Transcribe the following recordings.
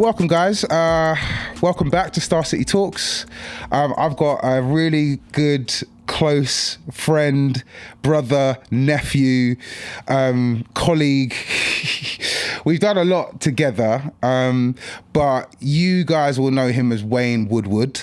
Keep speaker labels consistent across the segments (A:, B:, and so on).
A: welcome guys. Welcome back to Starcity Talks. I've got a really good, close friend, brother, nephew, colleague. We've done a lot together, but you guys will know him as Wayne Woodward,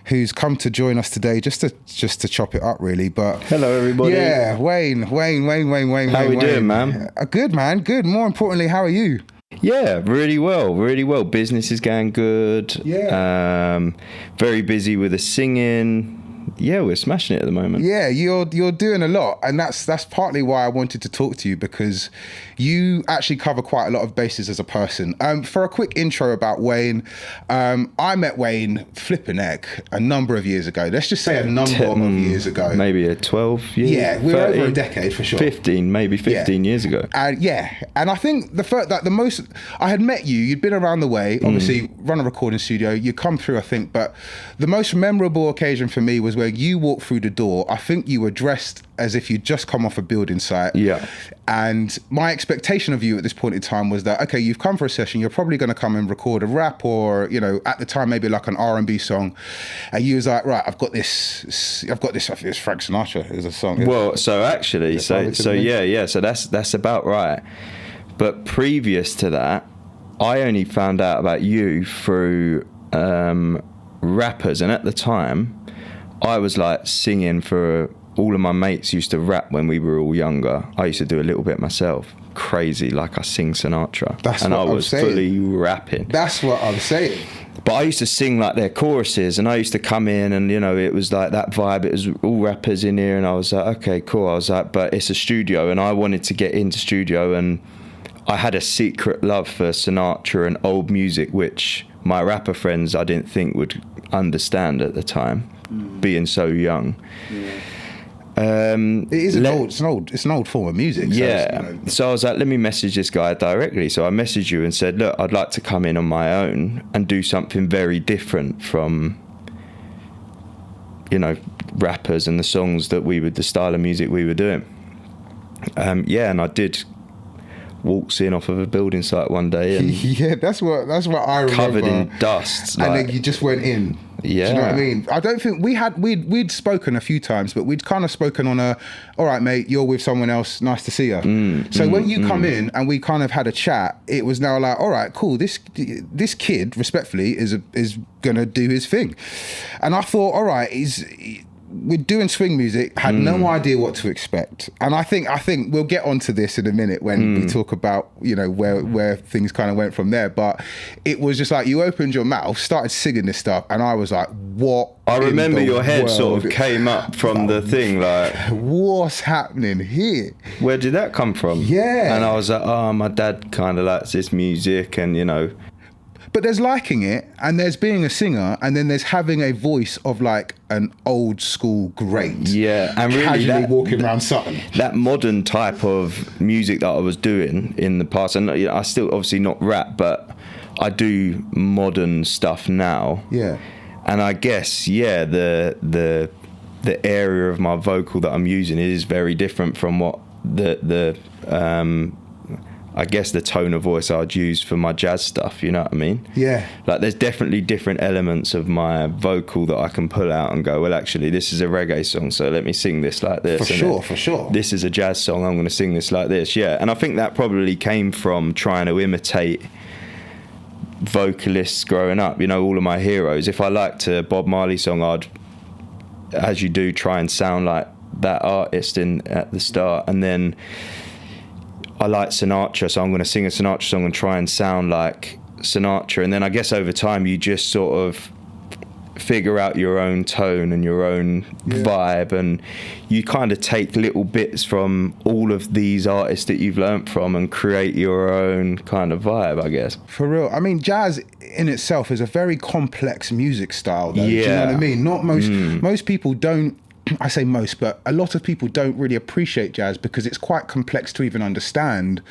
A: who's come to join us today just to chop it up, really. But
B: hello, everybody.
A: Yeah, Wayne. How
B: are we doing, man?
A: Good, man. Good. More importantly, how are you?
B: Yeah, really well. Business is going good.
A: Yeah.
B: Very busy with the singing. Yeah, we're smashing it at the moment.
A: Yeah, you're doing a lot, and that's partly why I wanted to talk to you, because you actually cover quite a lot of bases as a person. For a quick intro about Wayne, I met Wayne flipping heck a number of years ago. Let's just say a number of years ago.
B: Maybe 12 years.
A: Yeah, we're 13, over a decade for sure.
B: 15 years ago.
A: And I think the most I had met you. You'd been around the way, obviously run a recording studio. You come through, I think, but the most memorable occasion for me was where you walked through the door. I think you were dressed as if you'd just come off a building site.
B: Yeah.
A: And my expectation of you at this point in time was that, okay, you've come for a session, you're probably going to come and record a rap or, at the time, maybe like an R&B song. And you was like, right, I've got this, I think it's Frank Sinatra is a song.
B: Well, so actually, so that's about right. But previous to that, I only found out about you through rappers. And at the time, I was like singing for all of my mates used to rap when we were all younger. I used to do a little bit myself. Crazy, like I sing Sinatra. I was fully rapping.
A: That's what I'm saying.
B: But I used to sing like their choruses, and I used to come in and, it was like that vibe. It was all rappers in here, and I was like, okay, cool. I was like, but it's a studio, and I wanted to get into studio, and I had a secret love for Sinatra and old music, which my rapper friends I didn't think would understand at the time, being so young.
A: Yeah. It's an old form of music.
B: So I was like, let me message this guy directly. So I messaged you and said, look, I'd like to come in on my own and do something very different from, rappers and the songs that the style of music we were doing. And I did walks in off of a building site one day, and
A: yeah, that's what I remember.
B: Covered in dust,
A: and then you just went in.
B: Yeah,
A: do you know what I mean? I don't think we'd spoken a few times, but we'd kind of spoken on all right, mate, you're with someone else. Nice to see you. So when you come in and we kind of had a chat, it was now like, all right, cool. This kid, respectfully, is gonna do his thing, and I thought, all right, we're doing swing music, had no idea what to expect. And I think we'll get onto this in a minute when we talk about, where things kind of went from there. But it was just like, you opened your mouth, started singing this stuff, and I was like, what?
B: I remember your head sort of came up from the thing, like,
A: what's happening here?
B: Where did that come from?
A: Yeah.
B: And I was like, oh, my dad kind of likes this music, and
A: But there's liking it, and there's being a singer, and then there's having a voice of like an old school great.
B: Yeah, and really
A: casually walking around Sutton.
B: That modern type of music that I was doing in the past, and I still obviously not rap, but I do modern stuff now.
A: Yeah.
B: And I guess the area of my vocal that I'm using is very different from what I guess the tone of voice I'd use for my jazz stuff, you know what I mean?
A: Yeah.
B: Like there's definitely different elements of my vocal that I can pull out and go, well, actually, this is a reggae song, so let me sing this like this.
A: For sure.
B: This is a jazz song, I'm going to sing this like this, yeah. And I think that probably came from trying to imitate vocalists growing up, all of my heroes. If I liked a Bob Marley song, I'd, as you do, try and sound like that artist at the start, and then I like Sinatra, so I'm going to sing a Sinatra song and try and sound like Sinatra. And then I guess over time you just sort of figure out your own tone and your own vibe, and you kind of take little bits from all of these artists that you've learnt from and create your own kind of vibe, I guess.
A: For real. I mean, jazz in itself is a very complex music style, though.
B: Yeah.
A: Do you know what I mean? Not most people don't, I say most, but a lot of people don't really appreciate jazz because it's quite complex to even understand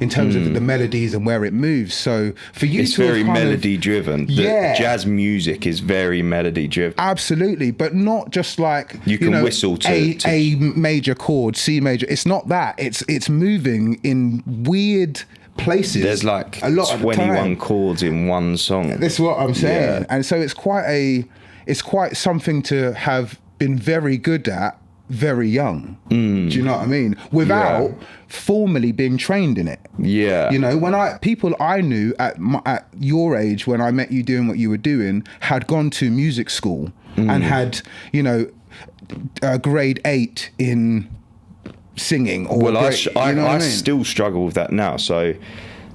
A: in terms of the melodies and where it moves. So for you,
B: it's very melody driven.
A: Yeah,
B: jazz music is very melody driven.
A: Absolutely, but not just like
B: you can whistle to
A: A major chord, C major. It's not that. It's moving in weird places.
B: There's like
A: a lot
B: 21 chords in one song.
A: That's what I'm saying.
B: Yeah.
A: And so it's quite something to have been very good at very young. Do you know what I mean? Without formally being trained in it.
B: Yeah.
A: You know, people I knew at your age, when I met you doing what you were doing, had gone to music school and had, you know, grade 8 in singing. Or
B: well,
A: I
B: still struggle with that now. So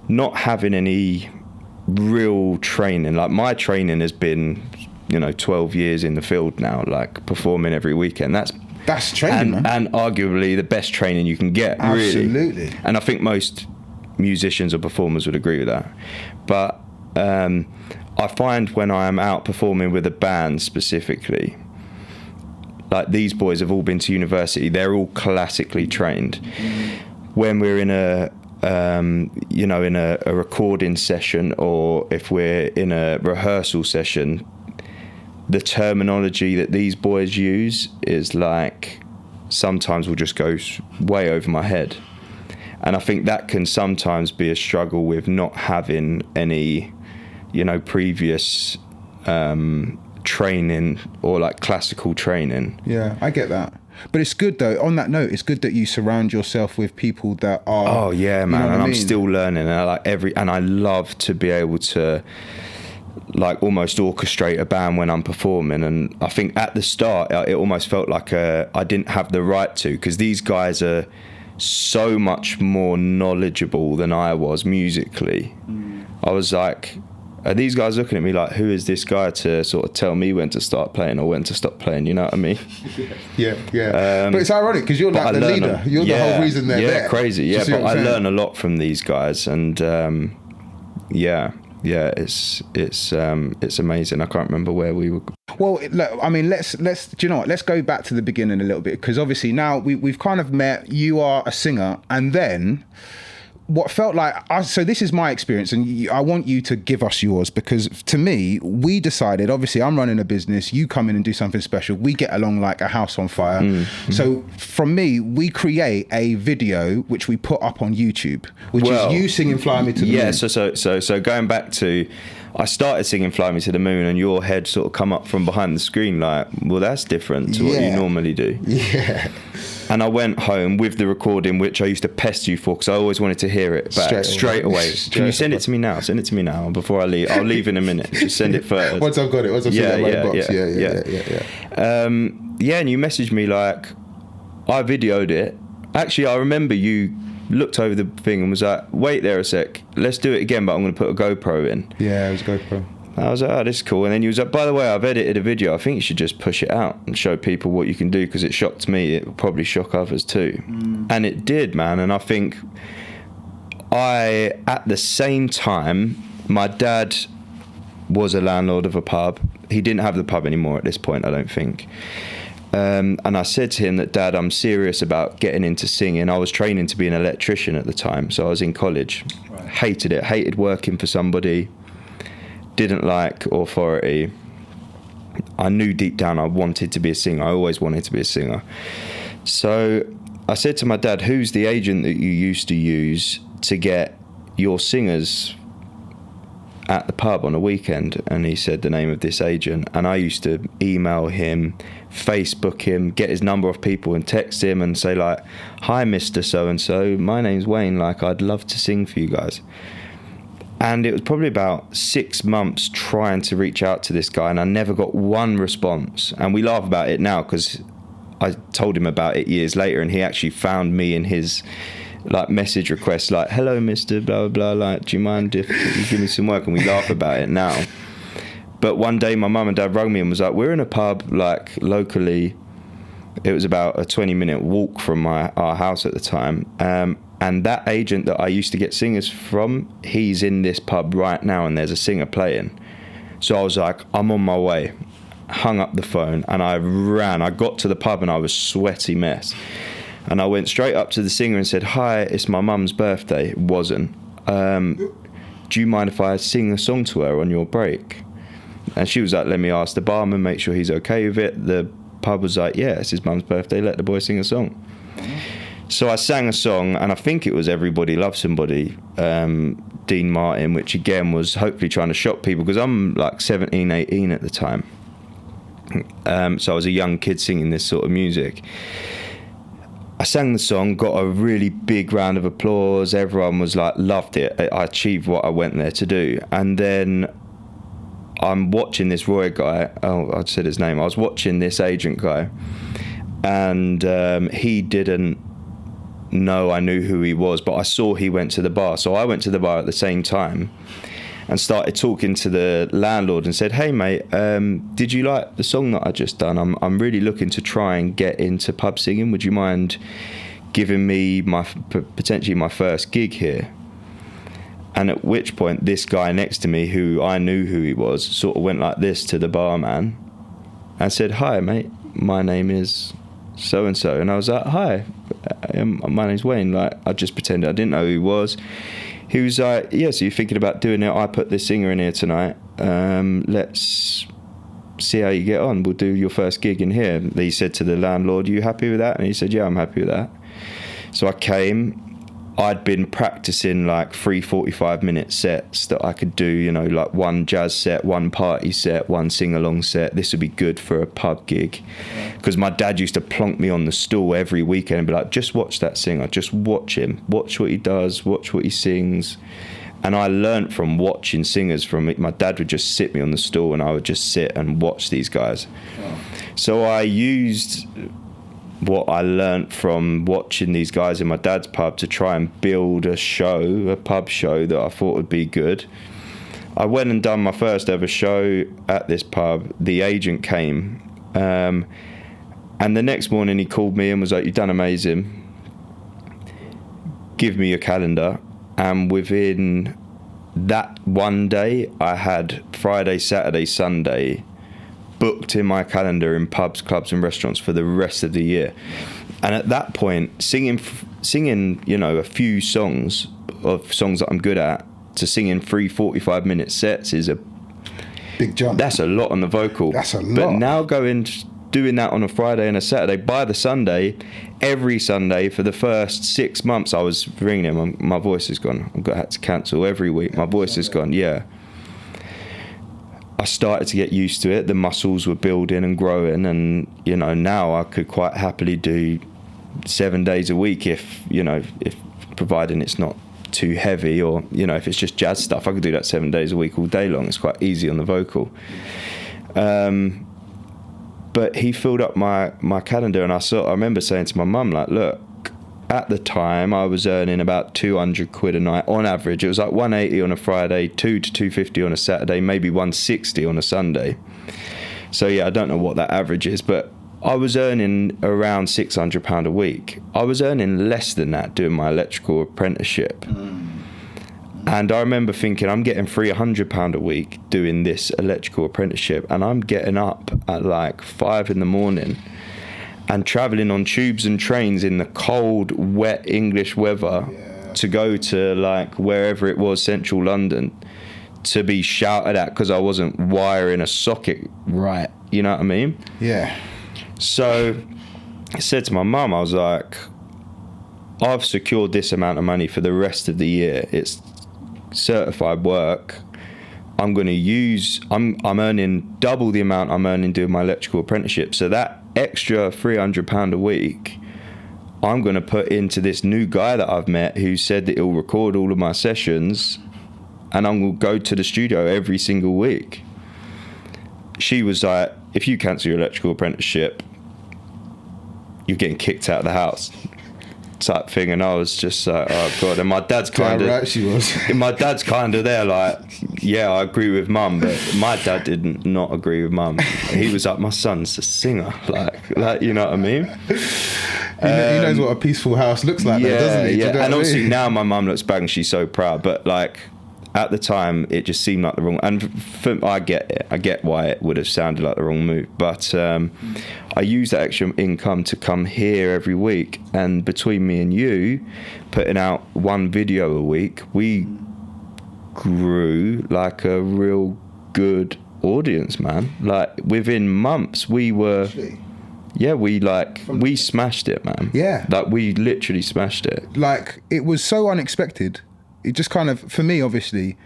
B: not having any real training, like my training has been, you know, 12 years in the field now, like performing every weekend. That's training, man. And arguably the best training you can get, really.
A: Absolutely.
B: And I think most musicians or performers would agree with that. But I find when I am out performing with a band specifically, like these boys have all been to university, they're all classically trained. When we're in a recording session, or if we're in a rehearsal session, the terminology that these boys use is like, sometimes will just go way over my head. And I think that can sometimes be a struggle with not having any, you know, previous training or like classical training.
A: Yeah, I get that. But it's good though, on that note, it's good that you surround yourself with people that are...
B: Oh yeah, man,
A: you know
B: and I'm
A: mean?
B: still learning, and I love to be able to like almost orchestrate a band when I'm performing. And I think at the start it almost felt like I didn't have the right to, because these guys are so much more knowledgeable than I was musically. I was like, are these guys looking at me like, who is this guy to sort of tell me when to start playing or when to stop playing, you know what I mean?
A: Yeah. But it's ironic because you're like the leader. You're the whole reason they're there.
B: Yeah, crazy. Yeah, but I learn a lot from these guys, and it's amazing. I can't remember where we were.
A: Well, look, I mean, let's do you know what? Let's go back to the beginning a little bit, because obviously now we've kind of met. You are a singer, and then what felt like, so this is my experience, and I want you to give us yours, because to me, we decided, obviously I'm running a business, you come in and do something special, we get along like a house on fire. So from me, we create a video which we put up on YouTube, which is you singing Fly Me to the Moon.
B: Yeah, so going back to, I started singing Fly Me to the Moon, and your head sort of come up from behind the screen like, well, that's different to what you normally do. Yeah. And I went home with the recording, which I used to pest you for, because I always wanted to hear it back straight away. Can you send it to me now? Send it to me now before I leave. I'll leave in a minute. Just send it first.
A: Once I've got it. Once I've seen that in my box.
B: Yeah, and you messaged me like, I videoed it. Actually, I remember you looked over the thing and was like, wait there a sec. Let's do it again, but I'm going to put a GoPro in.
A: Yeah, it was a GoPro.
B: I was like, oh, this is cool. And then you was like, by the way, I've edited a video. I think you should just push it out and show people what you can do, because it shocked me. It will probably shock others too. And it did, man. And I think at the same time, my dad was a landlord of a pub. He didn't have the pub anymore at this point, I don't think. And I said to him that, Dad, I'm serious about getting into singing. I was training to be an electrician at the time, so I was in college. Right. Hated it. Hated working for somebody. Didn't like authority. I knew deep down I wanted to be a singer. I always wanted to be a singer. So I said to my dad, who's the agent that you used to use to get your singers at the pub on a weekend? And he said the name of this agent. And I used to email him, Facebook him, get his number off people and text him and say like, hi, Mr. So-and-so, my name's Wayne, like I'd love to sing for you guys. And it was probably about 6 months trying to reach out to this guy, and I never got one response. And we laugh about it now because I told him about it years later, and he actually found me in his like message request, like, hello, Mr. blah, blah, blah, like, do you mind if you give me some work? And we laugh about it now. But one day my mum and dad rang me and was like, we're in a pub, like, locally. It was about a 20-minute walk from our house at the time. And that agent that I used to get singers from, he's in this pub right now and there's a singer playing. So I was like, I'm on my way. Hung up the phone and I ran. I got to the pub and I was sweaty mess. And I went straight up to the singer and said, hi, it's my mum's birthday. It wasn't. Do you mind if I sing a song to her on your break? And she was like, let me ask the barman, make sure he's okay with it. The pub was like, yeah, it's his mum's birthday. Let the boy sing a song. So I sang a song, and I think it was Everybody Loves Somebody, Dean Martin, which again was hopefully trying to shock people, because I'm like 17, 18 at the time. So I was a young kid singing this sort of music. I sang the song, got a really big round of applause. Everyone was like, loved it. I achieved what I went there to do. And then I'm watching this Roy guy. Oh, I said his name. I was watching this agent guy, and he didn't know I knew who he was, but I saw he went to the bar. So I went to the bar at the same time and started talking to the landlord and said, hey mate, did you like the song that I just done? I'm really looking to try and get into pub singing. Would you mind giving me potentially my first gig here? And at which point this guy next to me, who I knew who he was, sort of went like this to the barman and said, hi mate, my name is so and so. And I was like, hi, my name's Wayne. Like, I just pretended I didn't know who he was. He was like, yeah, so you're thinking about doing it? I put this singer in here tonight. Let's see how you get on. We'll do your first gig in here. He said to the landlord, you happy with that? And he said, yeah, I'm happy with that. So I came. I'd been practicing like 3 45-minute sets that I could do, you know, like one jazz set, one party set, one sing-along set. This would be good for a pub gig. Because my dad used to plonk me on the stool every weekend and be like, just watch that singer, just watch him, watch what he does, watch what he sings. And I learnt from watching singers from it. My dad would just sit me on the stool and I would just sit and watch these guys. So I used what I learnt from watching these guys in my dad's pub to try and build a pub show that I thought would be good. I went and done my first ever show at this pub. The agent came, and the next morning he called me and was like, you've done amazing. Give me your calendar. And within that one day, I had Friday, Saturday, Sunday booked in my calendar in pubs, clubs and restaurants for the rest of the year. And at that point, singing, you know, a few songs that I'm good at, to singing 3 45-minute sets is a
A: big jump.
B: That's a lot on the vocal.
A: That's a lot.
B: But now doing that on a Friday and a Saturday, by the Sunday, every Sunday for the first 6 months, I was ringing him. My voice is gone. I had to cancel every week. My voice is gone. Yeah. I started to get used to it. The muscles were building and growing, and you know, now I could quite happily do 7 days a week if providing it's not too heavy, or you know, if it's just jazz stuff, I could do that 7 days a week all day long. It's quite easy on the vocal. But he filled up my calendar, and I remember saying to my mum, like, look, at the time I was earning about 200 quid a night on average. It was like 180 on a Friday, 200 to 250 on a Saturday, maybe 160 on a Sunday. So yeah, I don't know what that average is, but I was earning around £600 a week. I was earning less than that doing my electrical apprenticeship. And I remember thinking, I'm getting £300 a week doing this electrical apprenticeship, and I'm getting up at like 5 in the morning and travelling on tubes and trains in the cold, wet English weather to go to like wherever it was, central London, to be shouted at because I wasn't wiring a socket right. You know what I mean? Yeah. So I said to my mum, I was like, I've secured this amount of money for the rest of the year. It's certified work. I'm earning double the amount I'm earning doing my electrical apprenticeship. So that extra £300 a week, I'm going to put into this new guy that I've met who said that he'll record all of my sessions, and I'm going to go to the studio every single week. She was like, if you cancel your electrical apprenticeship, you're getting kicked out of the house, type thing. And I was just like, oh god. And my dad's kind of
A: right, she was.
B: My dad's kind of there like, yeah, I agree with mum. But my dad did not agree with mum. He was like, my son's a singer, like you know what I mean?
A: He knows what a peaceful house looks like, though, doesn't he?
B: Yeah,
A: you know
B: and obviously
A: I mean?
B: now my mum looks back and she's so proud, but like at the time it just seemed like the wrong, and I get it, I get why it would have sounded like the wrong move, but I use that extra income to come here every week, and between me and you putting out one video a week, we grew like a real good audience, man. Like within months we were Yeah, we smashed it, man.
A: Yeah.
B: Like, we literally smashed it.
A: Like, it was so unexpected. It just kind of, for me, obviously,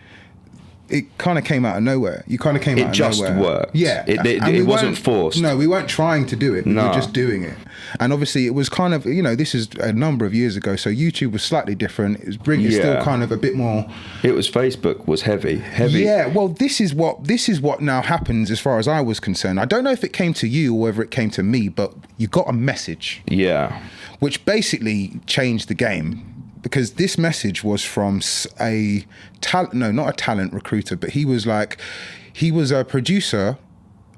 A: it kind of came out of nowhere. You kind of came out of nowhere. It just
B: worked.
A: Yeah.
B: It wasn't forced.
A: No, we weren't trying to do it. We were just doing it. And obviously, it was kind of, this is a number of years ago, so YouTube was slightly different. It's still kind of a bit more...
B: It was, Facebook was heavy.
A: Yeah, well, this is what now happens as far as I was concerned. I don't know if it came to you or whether it came to me, but you got a message.
B: Yeah.
A: Which basically changed the game. Because this message was from not a talent recruiter, but he was a producer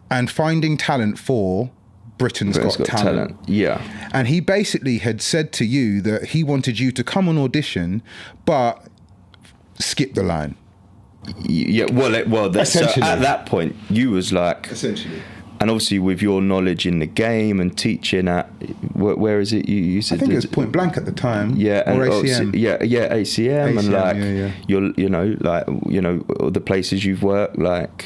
A: and finding talent for Britain's Got Talent.
B: Yeah.
A: And he basically had said to you that he wanted you to come on audition, but skip the line.
B: Yeah, so at that point, you was like...
A: Essentially.
B: And obviously, with your knowledge in the game and teaching at, where is it? You said,
A: I think it was Point Blank at the time.
B: Yeah,
A: or ACM.
B: ACM, and the places you've worked, like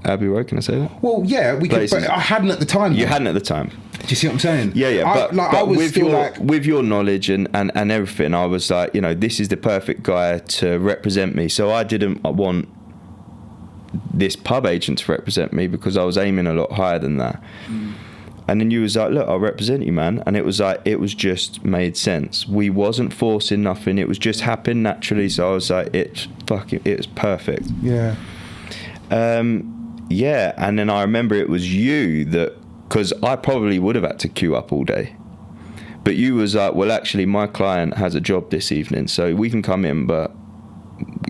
B: Abbey Road. Can I say that?
A: Well, yeah, we could. But I hadn't at the time.
B: You hadn't at the time.
A: Do you see what I'm saying?
B: Yeah. But with your knowledge and everything, I was like, this is the perfect guy to represent me. So I didn't want this pub agent to represent me because I was aiming a lot higher than that. And then you was like, look, I'll represent you, man. And it was like, it was just made sense. We wasn't forcing nothing. It was just happened naturally. So I was like, it was perfect.
A: Yeah.
B: Yeah. And then I remember it was you that, because I probably would have had to queue up all day. But you was like, well, actually, my client has a job this evening, so we can come in, but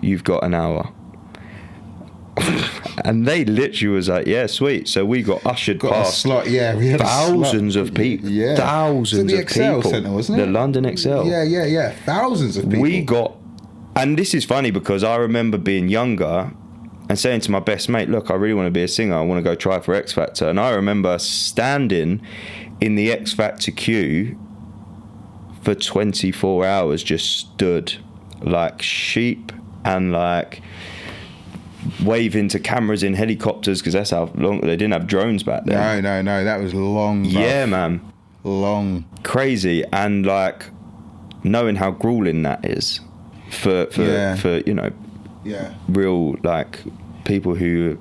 B: you've got an hour. And they literally was like, yeah, sweet. So we got ushered past
A: we had
B: thousands of people.
A: Yeah.
B: Thousands of people. The Centre, wasn't it? The London Excel.
A: Yeah. Thousands of people.
B: And this is funny because I remember being younger and saying to my best mate, look, I really want to be a singer. I want to go try for X Factor. And I remember standing in the X Factor queue for 24 hours, just stood like sheep and like waving to cameras in helicopters, because that's how long they didn't have drones back then.
A: No, that was long.
B: Yeah, man,
A: long,
B: crazy. And like knowing how grueling that is for real like people who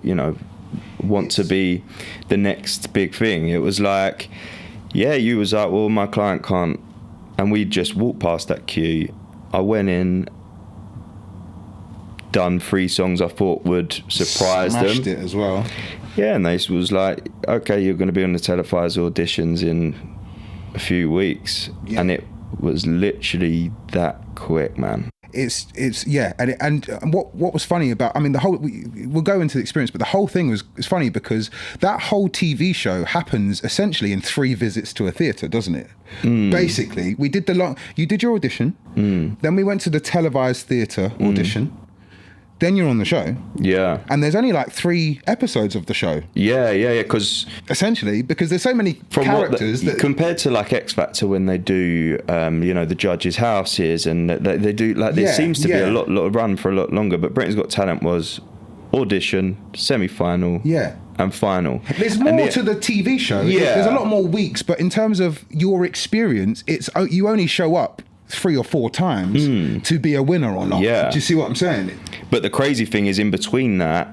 B: want to be the next big thing. It was like, you was like, well, my client can't, and we just walked past that queue. I went in, done 3 songs I thought would surprise them.
A: Smashed it as well.
B: Yeah, and they was like, okay, you're going to be on the televised auditions in a few weeks. Yeah. And it was literally that quick, man.
A: It's and what was funny about, I mean, the whole, we'll go into the experience, but the whole thing was funny because that whole TV show happens essentially in 3 visits to a theatre, doesn't it? Basically, we did you did your audition, then we went to the televised theatre audition. Then you're on the show. Yeah. And there's only like 3 episodes of the show. Yeah, because... Essentially, because there's so many characters that...
B: Compared to like X Factor when they do, the judges' houses and they do, like, there seems to be a lot of run for a lot longer, but Britain's Got Talent was audition, semi-final, and final.
A: There's more to the TV show. Yeah. There's a lot more weeks, but in terms of your experience, you only show up 3 or 4 times to be a winner or not. Yeah. Do you see what I'm saying?
B: But the crazy thing is, in between that,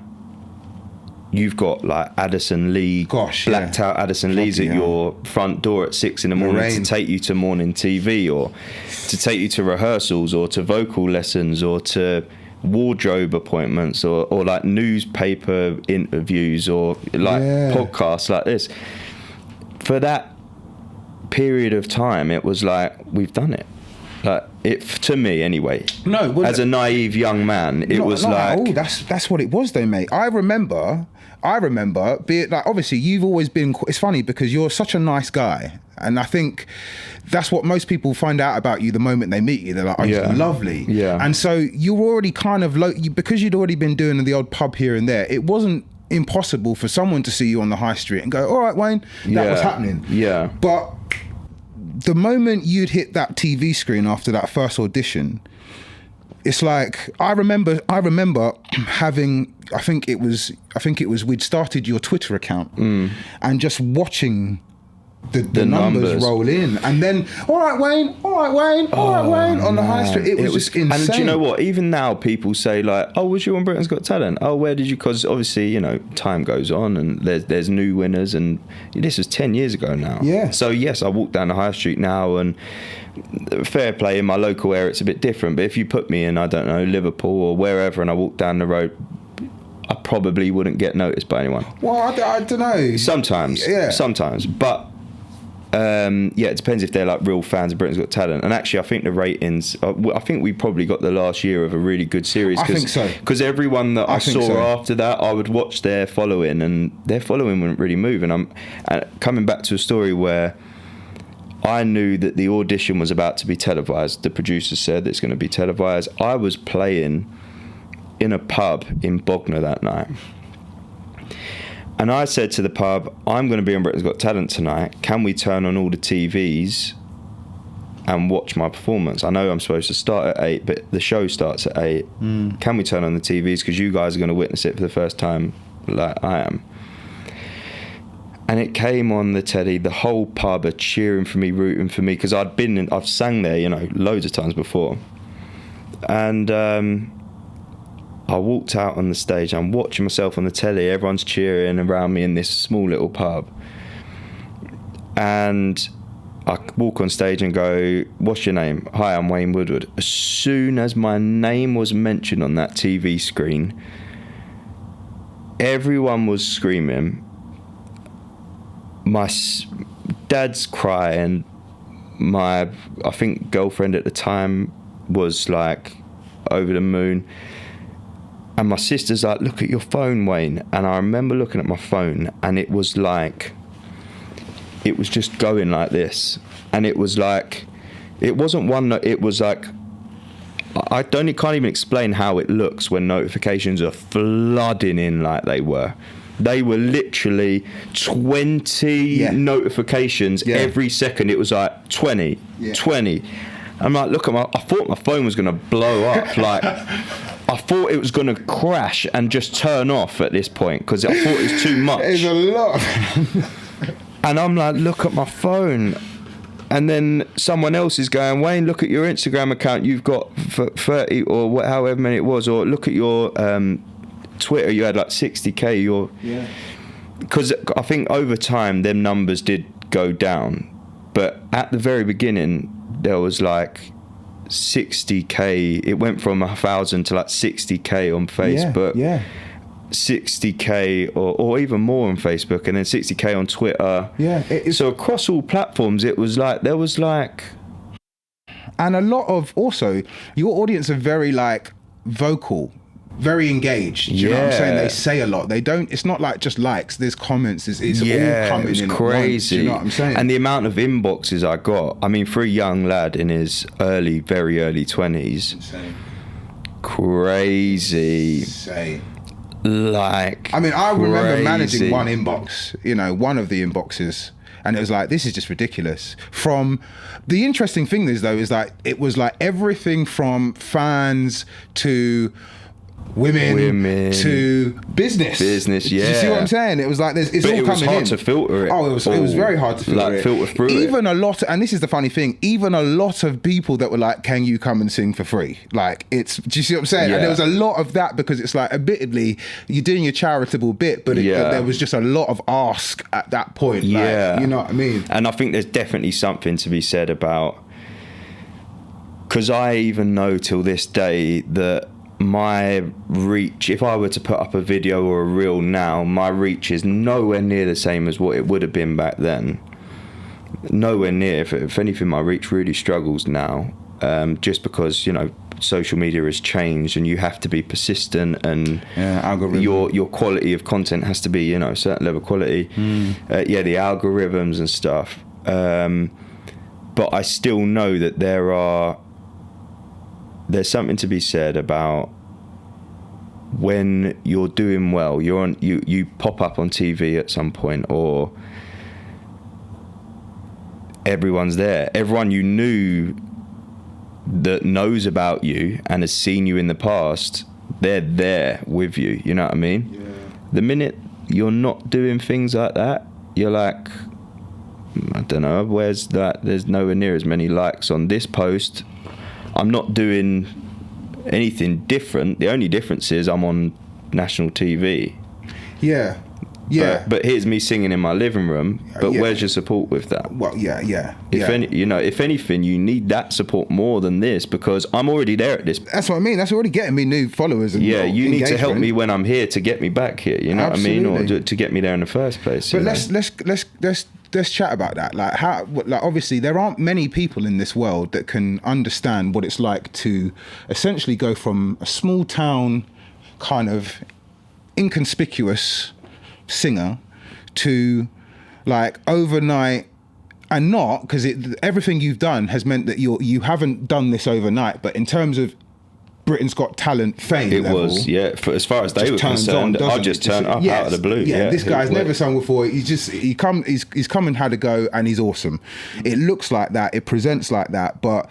B: you've got like Addison Lee, blacked out Addison Lee's at your front door at 6 a.m. to take you to morning TV, or to take you to rehearsals, or to vocal lessons, or to wardrobe appointments, or like newspaper interviews, or like podcasts like this. For that period of time, it was like, we've done it. Like, to me anyway. No, as a naive young man, it was like,
A: oh, that's what it was though, mate. I remember, be it like, obviously you've always been. It's funny because you're such a nice guy, and I think that's what most people find out about you the moment they meet you. They're like, oh, you're lovely. Yeah. And so you're already kind of because you'd already been doing the odd pub here and there. It wasn't impossible for someone to see you on the high street and go, all right, Wayne, that was happening. Yeah. But the moment you'd hit that TV screen after that first audition, it's like, I remember having, I think it was we'd started your Twitter account and just watching the numbers roll in, and then all right Wayne on the high street. It was just insane.
B: And do you know what? Even now, people say like, "Oh, was you on Britain's Got Talent? Oh, where did you?" Because obviously, you know, time goes on, and there's new winners, and this was 10 years ago now.
A: Yeah.
B: So yes, I walk down the high street now, and fair play, in my local area, it's a bit different. But if you put me in, I don't know, Liverpool or wherever, and I walk down the road, I probably wouldn't get noticed by anyone.
A: Well, I don't know.
B: Sometimes, but. It depends if they're like real fans of Britain's Got Talent. And actually, I think the ratings, I think we probably got the last year of a really good series.
A: I think so.
B: Because everyone that I saw after that, I would watch their following, and their following wouldn't really move. And I'm coming back to a story where I knew that the audition was about to be televised. The producer said it's going to be televised. I was playing in a pub in Bognor that night. And I said to the pub, I'm going to be on Britain's Got Talent tonight. Can we turn on all the TVs and watch my performance? I know I'm supposed to start at 8, but the show starts at 8. Can we turn on the TVs? Because you guys are going to witness it for the first time like I am. And it came on the telly. The whole pub are cheering for me, rooting for me, because I've sang there, you know, loads of times before. And I walked out on the stage. I'm watching myself on the telly. Everyone's cheering around me in this small little pub. And I walk on stage and go, "What's your name?" "Hi, I'm Wayne Woodward." As soon as my name was mentioned on that TV screen, everyone was screaming. My dad's crying. My, I think, girlfriend at the time was like over the moon. And my sister's like, "Look at your phone, Wayne." And I remember looking at my phone, and it was like, it was just going like this. And it was like, it wasn't one, it was like, can't even explain how it looks when notifications are flooding in like they were. They were literally 20 notifications every second. It was like 20. I'm like, I thought my phone was going to blow up. Like, I thought it was going to crash and just turn off at this point, because I thought it was too much.
A: It's a lot.
B: And I'm like, look at my phone. And then someone else is going, "Wayne, look at your Instagram account. You've got 30 or however many it was. Or look at your Twitter. You had like 60K." Because I think over time, them numbers did go down. But at the very beginning, there was like 60K. It went from 1,000 to like 60K on Facebook. 60K or even more on Facebook, and then 60K on Twitter. So across all platforms, it was like, there was like,
A: and a lot of, also, your audience are very like vocal, very engaged. Do you know what I'm saying? They say a lot. They don't, it's not like just likes, there's comments, it's all coming in at once. Do you know what I'm saying?
B: And the amount of inboxes I got, I mean, for a young lad in his very early 20s,
A: insane.
B: Crazy.
A: Insane.
B: Like,
A: I mean, I remember managing one inbox, you know, one of the inboxes, and it was like, this is just ridiculous. From the interesting thing is, though, is like, it was like everything from fans to women to business. Do you see what I'm saying? It was like, it's all coming in. But it was hard
B: to filter it.
A: Oh, it was very hard to filter it.
B: Filter through
A: even a lot, and this is the funny thing, even a lot of people that were like, "Can you come and sing for free?" Like, do you see what I'm saying? And there was a lot of that, because it's like, admittedly, you're doing your charitable bit, but there was just a lot of ask at that point. Like, you know what I mean?
B: And I think there's definitely something to be said about, because I even know till this day that my reach, if I were to put up a video or a reel now, my reach is nowhere near the same as what it would have been back then. Nowhere near. If anything, my reach really struggles now, just because, you know, social media has changed, and you have to be persistent, and your quality of content has to be, you know, a certain level of quality. The algorithms and stuff. But I still know that there's something to be said about when you're doing well, you pop up on TV at some point, or everyone's there. Everyone you knew that knows about you and has seen you in the past, they're there with you. You know what I mean? The minute you're not doing things like that, you're like, I don't know, where's that? There's nowhere near as many likes on this post. I'm not doing anything different. The only difference is I'm on national TV.
A: Yeah. Yeah.
B: But here's me singing in my living room. But where's your support with that?
A: Well, yeah.
B: If anything, you need that support more than this, because I'm already there at this.
A: That's what I mean. That's already getting me new followers. And
B: you need to help me when I'm here to get me back here. You know
A: Absolutely.
B: what I mean, or to get me there in the first place.
A: But let's chat about that. Like how, like obviously there aren't many people in this world that can understand what it's like to essentially go from a small town, kind of inconspicuous singer to like overnight, and not because everything you've done has meant that you haven't done this overnight, but in terms of Britain's Got Talent fame
B: it
A: level,
B: was as far as they were concerned, I just turned up out of the blue.
A: This guy's never sung before. He's come and had a go, and he's awesome. It looks like that, it presents like that, but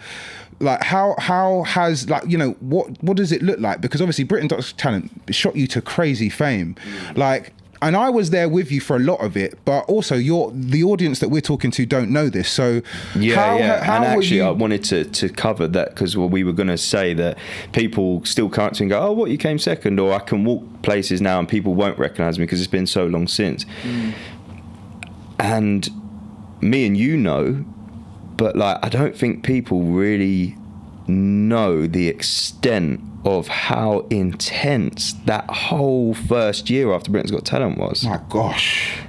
A: like how has, like, you know, what does it look like? Because obviously Britain's Got Talent shot you to crazy fame, like. And I was there with you for a lot of it, but also the audience that we're talking to don't know this. So how
B: and actually,
A: you...
B: I wanted to cover that, because we were going to say that people still can't and go, oh, what, you came second? Or I can walk places now and people won't recognise me because it's been so long since. And me and you know, but like I don't think people really know the extent of how intense that whole first year after Britain's Got Talent was.
A: My gosh.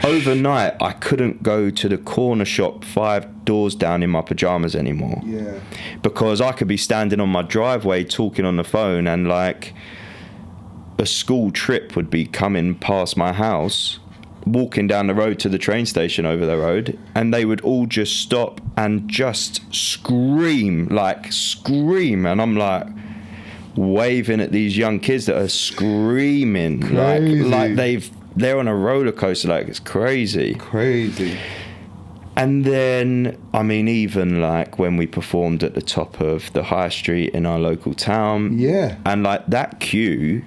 B: Overnight, I couldn't go to the corner shop 5 doors down in my pajamas anymore.
A: Yeah.
B: Because I could be standing on my driveway talking on the phone, and like a school trip would be coming past my house, walking down the road to the train station over the road, and they would all just stop and just scream, and I'm like waving at these young kids that are screaming.
A: Crazy.
B: like they're on a roller coaster, like it's crazy. And then, I mean, even like when we performed at the top of the high street in our local town, and like that queue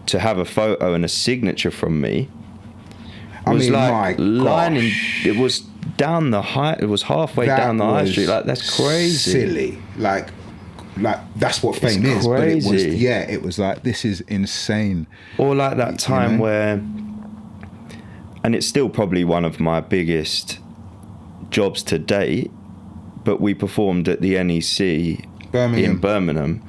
B: to have a photo and a signature from me, was lining. It was down the high. It was halfway down the high street. Like, that's crazy.
A: Silly. Like that's what fame is.
B: Crazy.
A: But it was like, this is insane.
B: Or like that time where, and it's still probably one of my biggest jobs to date, but we performed at the NEC in Birmingham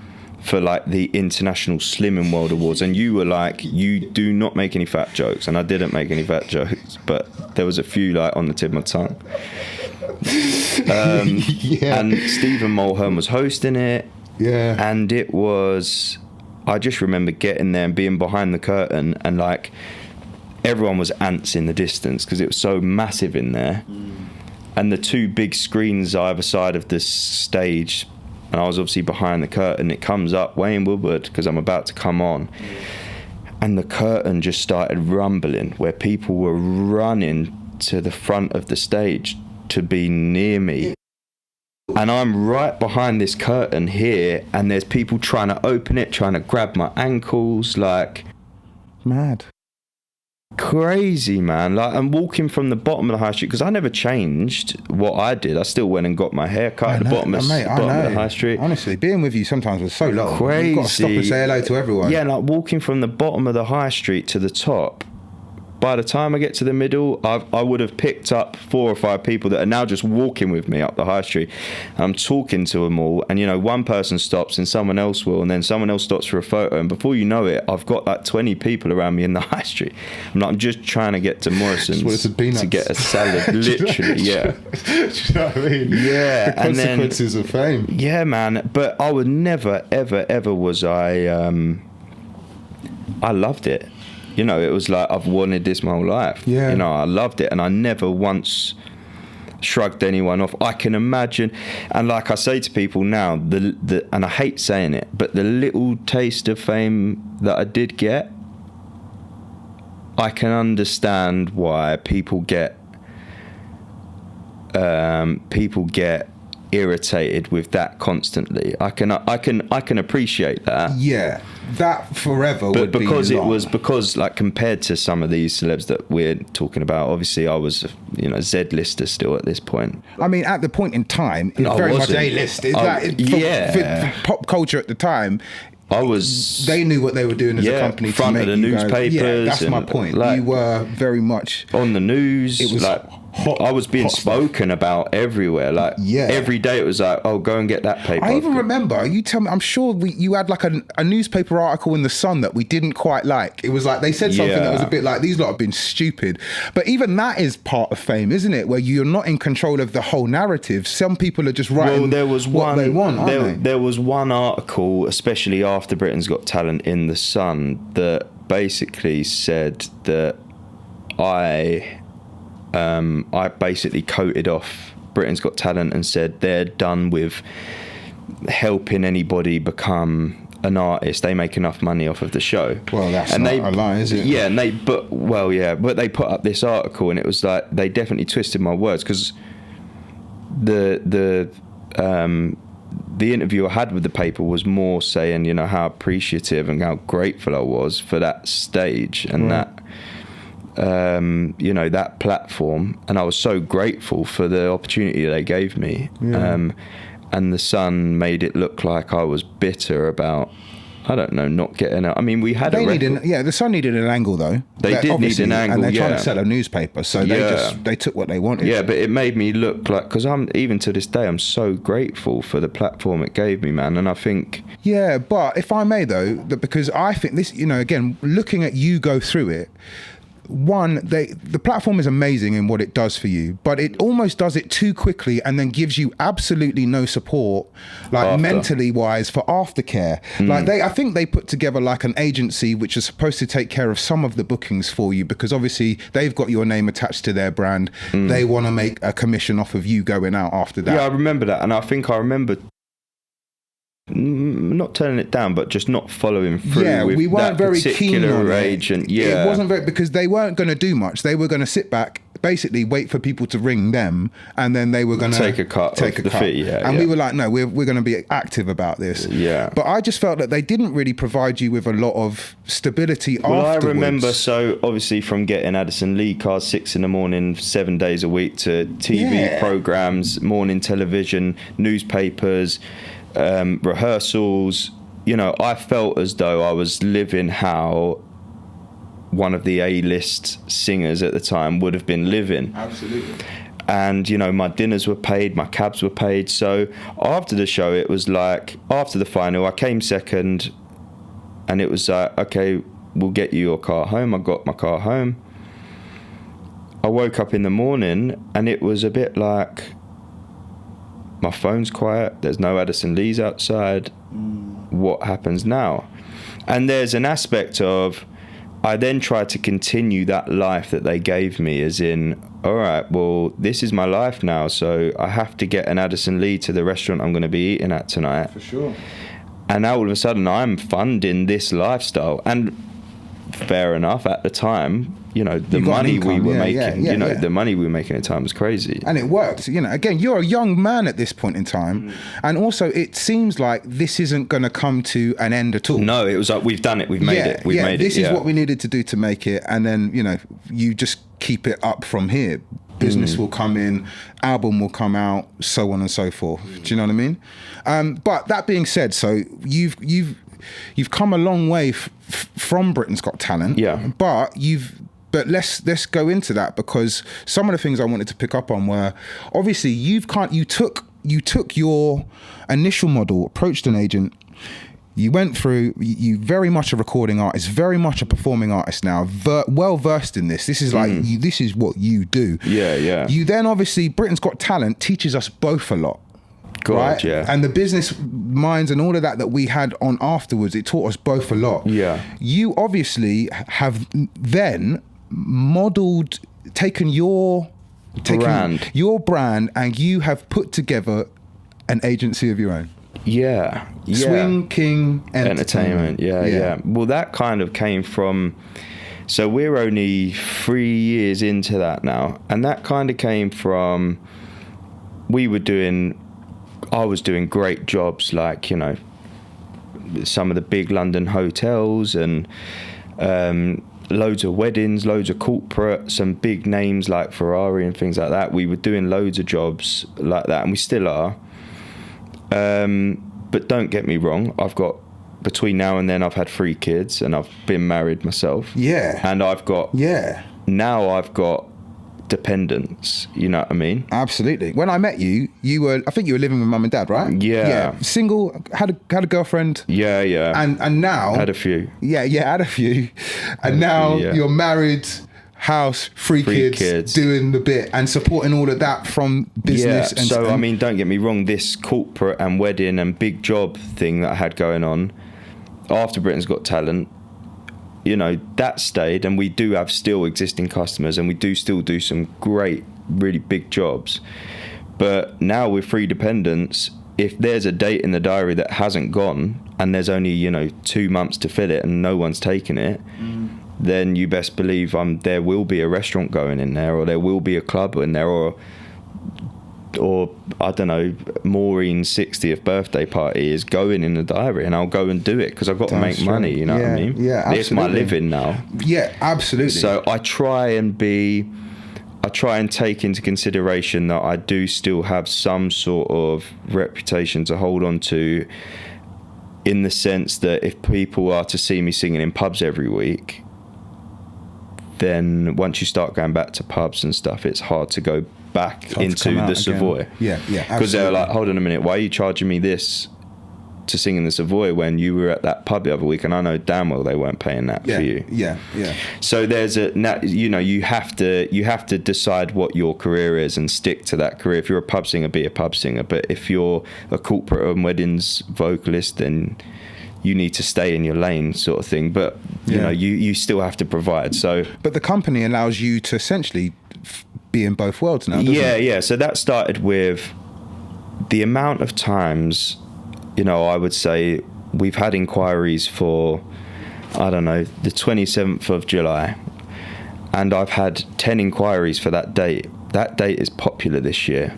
B: for like the International Slimming World Awards, and you were like, you do not make any fat jokes, and I didn't make any fat jokes, but there was a few like on the tip of my tongue. And Stephen Mulhern was hosting it, and it was, I just remember getting there and being behind the curtain, and like everyone was ants in the distance because it was so massive in there, and the 2 big screens either side of the stage, and I was obviously behind the curtain. It comes up, Wayne Woodward, because I'm about to come on. And the curtain just started rumbling, where people were running to the front of the stage to be near me. And I'm right behind this curtain here, and there's people trying to open it, trying to grab my ankles, like...
A: Mad.
B: Crazy, man. Like, I'm walking from the bottom of the high street, because I never changed what I did. I still went and got my hair cut at the bottom of the high street.
A: Honestly, being with you sometimes was so long.
B: Crazy.
A: You've got to stop and say hello to everyone.
B: Yeah, like walking from the bottom of the high street to the top. By the time I get to the middle, I would have picked up 4 or 5 people that are now just walking with me up the high street. And I'm talking to them all, and you know, one person stops and someone else will, and then someone else stops for a photo, and before you know it, I've got like 20 people around me in the high street. I'm just trying to get to Morrison's to get a salad, literally. Yeah.
A: Do you know what I mean?
B: Yeah.
A: The consequences of fame.
B: Yeah, man. But I would never, ever was I loved it. You know, it was like, I've wanted this my whole life.
A: Yeah.
B: You know, I loved it, and I never once shrugged anyone off. I can imagine, and like I say to people now, the and I hate saying it, but the little taste of fame that I did get, I can understand why people get irritated with that constantly. I can appreciate that.
A: Yeah, that forever
B: But
A: would be
B: because
A: long.
B: it was, because like compared to some of these celebs that we're talking about, obviously I was, you know, Z-lister still at this point.
A: I mean, at the point in time, it's
B: I
A: very much
B: wasn't.
A: A-list. It's
B: I-
A: for pop culture at the time.
B: I was.
A: They knew what they were doing as a company.
B: Front
A: to
B: of
A: make
B: the
A: you guys,
B: newspapers.
A: yeah, that's my
B: and,
A: point.
B: like,
A: You were very much
B: on the news.
A: It was
B: like
A: hot.
B: I was being
A: hot stuff.
B: spoken about everywhere. Like every day it was like, oh, go and get that paper.
A: I even remember, you tell me, I'm sure you had like a newspaper article in the Sun that we didn't quite like. It was like, they said something that was a bit like, these lot have been stupid. But even that is part of fame, isn't it? Where you're not in control of the whole narrative. Some people are just writing
B: there was
A: what they want, aren't they?
B: There was one article, especially after Britain's Got Talent, in the Sun that basically said that I basically coated off Britain's Got Talent and said they're done with helping anybody become an artist. They make enough money off of the show.
A: Well, that's not a lie, is it?
B: Yeah, and they but they put up this article and it was like they definitely twisted my words, because the interview I had with the paper was more saying, you know, how appreciative and how grateful I was for that stage and that you know, that platform, and I was so grateful for the opportunity they gave me. And the Sun made it look like I was bitter about, I don't know, not getting out. I mean, we had
A: the Sun needed an angle though.
B: They did need an angle,
A: and they're trying to sell a newspaper, so they took what they wanted.
B: Yeah, but it made me look like, because I'm, even to this day, I'm so grateful for the platform it gave me, man. And I think,
A: yeah, but if I may though, because I think this, you know, again, looking at you go through it. One, the platform is amazing in what it does for you, but it almost does it too quickly and then gives you absolutely no support, like mentally wise, for aftercare. Like I think they put together like an agency which is supposed to take care of some of the bookings for you, because obviously they've got your name attached to their brand. They want to make a commission off of you going out after that.
B: Yeah, I remember that, and I think I remember not turning it down, but just not following through with
A: we weren't
B: that
A: very keen on
B: agent.
A: It wasn't very, because they weren't going to do much. They were going to sit back, basically wait for people to ring them, and then they were going to
B: take a cut of the fee. And
A: we were like, no, we're going to be active about this.
B: Yeah.
A: But I just felt that they didn't really provide you with a lot of stability afterwards.
B: I remember, so obviously from getting Addison Lee cars 6 a.m, 7 days a week, to TV programs, morning television, newspapers, rehearsals, you know, I felt as though I was living how one of the A-list singers at the time would have been living.
A: Absolutely.
B: And, you know, my dinners were paid, my cabs were paid. So after the show, it was like, after the final, I came second, and it was like, okay, we'll get you your car home. I got my car home. I woke up in the morning and it was a bit like, my phone's quiet, there's no Addison Lee's outside, what happens now? And there's an aspect of, I then tried to continue that life that they gave me, as in, all right, well, this is my life now, so I have to get an Addison Lee to the restaurant I'm going to be eating at tonight.
A: For sure.
B: And now all of a sudden I'm funding this lifestyle. And fair enough, at the time, you know, the money we were making, the money we were making at the time was crazy.
A: And it worked. You know, again, you're a young man at this point in time. And also it seems like this isn't going to come to an end at all.
B: No, it was like, we've done it. We've made it. We've made it.
A: This is what we needed to do to make it. And then, you know, you just keep it up from here. Business will come in, album will come out, so on and so forth. Do you know what I mean? But that being said, so you've come a long way from Britain's Got Talent. Yeah. But let's go into that, because some of the things I wanted to pick up on were, obviously you took your initial model, approached an agent, you went through, you very much a recording artist, very much a performing artist now, well versed in this. This is like, this is what you do.
B: Yeah.
A: You then obviously, Britain's Got Talent teaches us both a lot.
B: God,
A: right?
B: Yeah.
A: And the business minds and all of that we had on afterwards, it taught us both a lot.
B: Yeah.
A: You obviously have then modeled, taken your brand, and you have put together an agency of your own.
B: Yeah.
A: Swing King Entertainment.
B: Yeah. Well, that kind of came from, so we're only 3 years into that now, and that kind of came from, we were doing I was doing great jobs, like, you know, some of the big London hotels, and loads of weddings, loads of corporate, some big names like Ferrari and things like that. We were doing loads of jobs like that, and we still are. But don't get me wrong, I've got, between now and then, I've had 3 kids, and I've been married myself.
A: Yeah.
B: And I've got,
A: Yeah.
B: now I've got dependents, you know what I mean?
A: Absolutely. When I met you, I think you were living with mum and dad, right?
B: Yeah.
A: Single, had a girlfriend.
B: Yeah.
A: And now
B: Had a few.
A: Yeah, had a few. And now you're married, house, 3 kids, doing the bit and supporting all of that from business.
B: Yeah, so I mean, don't get me wrong, this corporate and wedding and big job thing that I had going on after Britain's Got Talent, you know, that stayed, and we do have still existing customers, and we do still do some great, really big jobs. But now with 3 dependents, if there's a date in the diary that hasn't gone, and there's only, you know, 2 months to fill it and no one's taken it, then you best believe there will be a restaurant going in there, or there will be a club in there, or I don't know, Maureen's 60th birthday party is going in the diary, and I'll go and do it because I've got to make money, you know what I mean?
A: Yeah, absolutely.
B: It's my living now.
A: Yeah, absolutely.
B: So I try and take into consideration that I do still have some sort of reputation to hold on to, in the sense that if people are to see me singing in pubs every week, then once you start going back to pubs and stuff, it's hard to go back into the Savoy.
A: Yeah,
B: because they're like, hold on a minute, why are you charging me this to sing in the Savoy when you were at that pub the other week, and I know damn well they weren't paying that for you.
A: Yeah.
B: So there's you know, you have to decide what your career is and stick to that career. If you're a pub singer, be a pub singer. But if you're a corporate and weddings vocalist, then you need to stay in your lane, sort of thing. But you know, you still have to provide. So,
A: but the company allows you to essentially be in both worlds now, doesn't it?
B: Yeah. So that started with the amount of times, you know, I would say we've had inquiries for, I don't know, the 27th of July, and I've had 10 inquiries for that date. That date is popular this year.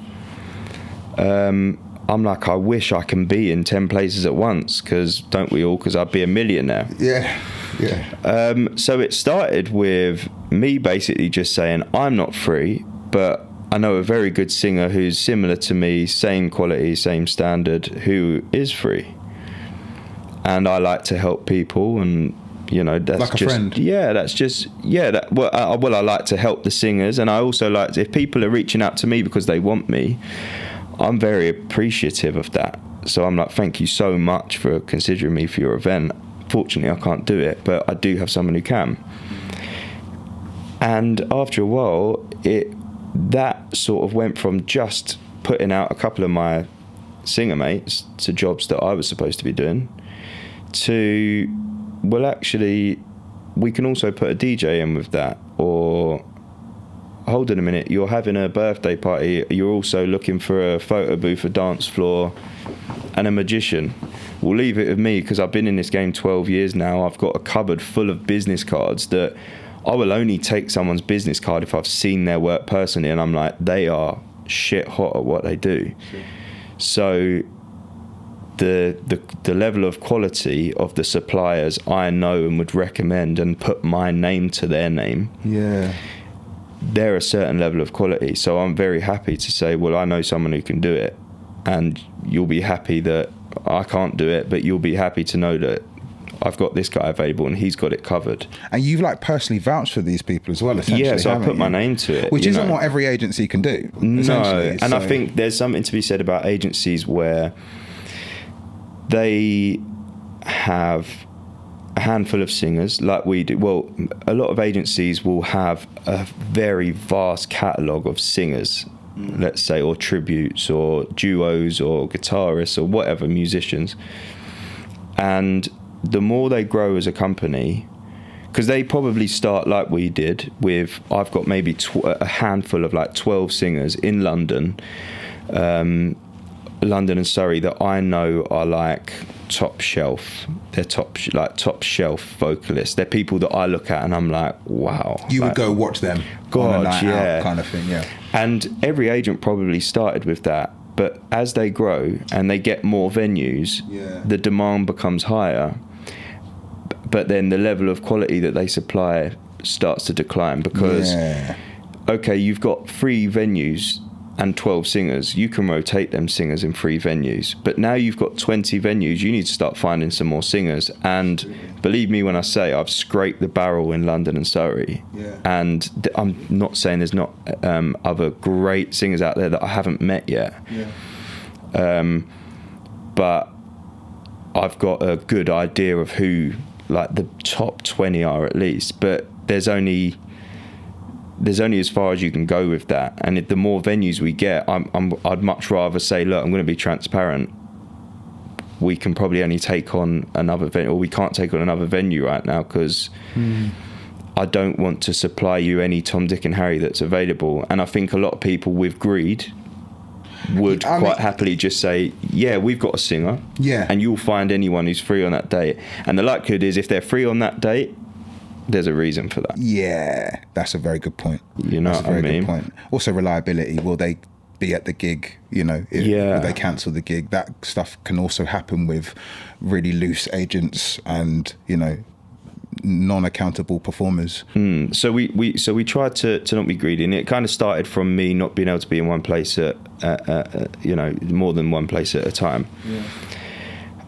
B: I'm like, I wish I can be in 10 places at once, because don't we all? Because I'd be a millionaire.
A: Yeah.
B: So it started with me basically just saying, I'm not free, but I know a very good singer who's similar to me, same quality, same standard, who is free. And I like to help people, and you know, that's
A: like a
B: just
A: friend.
B: Yeah, that's just I like to help the singers, and I also like if people are reaching out to me because they want me, I'm very appreciative of that. So I'm like, thank you so much for considering me for your event. Fortunately, I can't do it, but I do have someone who can. And after a while, that sort of went from just putting out a couple of my singer mates to jobs that I was supposed to be doing to, well, actually, we can also put a DJ in with that. Or, hold on a minute, you're having a birthday party, you're also looking for a photo booth, a dance floor, and a magician. We'll leave it with me, because I've been in this game 12 years now. I've got a cupboard full of business cards that I will only take someone's business card if I've seen their work personally, and I'm like, they are shit hot at what they do. Sure. So the level of quality of the suppliers I know and would recommend and put my name to their name, they're a certain level of quality. So I'm very happy to say, well, I know someone who can do it, and you'll be happy that I can't do it, but you'll be happy to know that I've got this guy available and he's got it covered. And
A: you've like personally vouched for these people as well, essentially.
B: Yeah, so I put my name to it.
A: Which isn't what every agency can do.
B: No, and I think there's something to be said about agencies where they have a handful of singers like we do. Well, a lot of agencies will have a very vast catalogue of singers, let's say, or tributes or duos or guitarists or whatever, musicians. And the more they grow as a company, because they probably start like we did with, I've got maybe a handful of like 12 singers in London, London and Surrey, that I know are like top shelf. They're top shelf vocalists. They're people that I look at and I'm like, wow.
A: You would go watch them on a night out kind of thing, yeah.
B: And every agent probably started with that. But as they grow and they get more venues, the demand becomes higher. But then the level of quality that they supply starts to decline because, okay, you've got 3 venues and 12 singers. You can rotate them singers in 3 venues. But now you've got 20 venues. You need to start finding some more singers. And believe me when I say I've scraped the barrel in London and Surrey. And I'm not saying there's not other great singers out there that I haven't met yet. But I've got a good idea of who, like, the top 20 are at least. But there's only as far as you can go with that. And the more venues we get, I'd much rather say, look, I'm going to be transparent. We can probably only take on another venue, or we can't take on another venue right now because I don't want to supply you any Tom, Dick and Harry that's available. And I think a lot of people with greed would quite happily just say, yeah, we've got a singer. And you'll find anyone who's free on that date. And the likelihood is if they're free on that date, there's a reason for that. Yeah,
A: that's a very good point.
B: You know what I mean?
A: Good point. Also, reliability. Will they be at the gig? You know, will they cancel the gig? That stuff can also happen with really loose agents and, you know, non-accountable performers.
B: So we tried to not be greedy, and it kind of started from me not being able to be in one place at you know, more than one place at a time.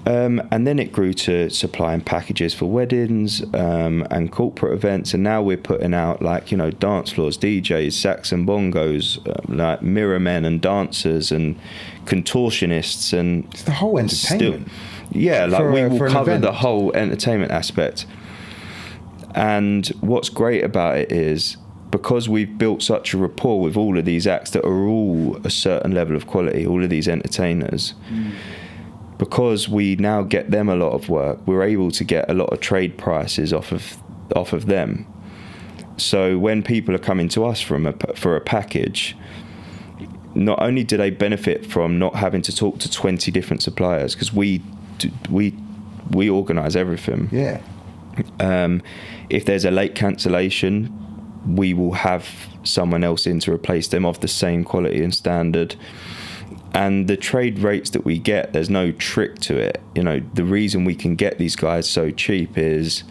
B: And then it grew to supplying packages for weddings and corporate events, and now we're putting out, like, you know, dance floors, DJs, sax and bongos, like mirror men and dancers and contortionists, and
A: it's the whole entertainment.
B: We will cover the whole entertainment aspect. And what's great about it is, because we've built such a rapport with all of these acts that are all a certain level of quality, all of these entertainers, because we now get them a lot of work, we're able to get a lot of trade prices off of them. So when people are coming to us for a package, not only do they benefit from not having to talk to 20 different suppliers, because we organise everything. If there's a late cancellation, we will have someone else in to replace them of the same quality and standard. And the trade rates that we get, there's no trick to it. You know, the reason we can get these guys so cheap is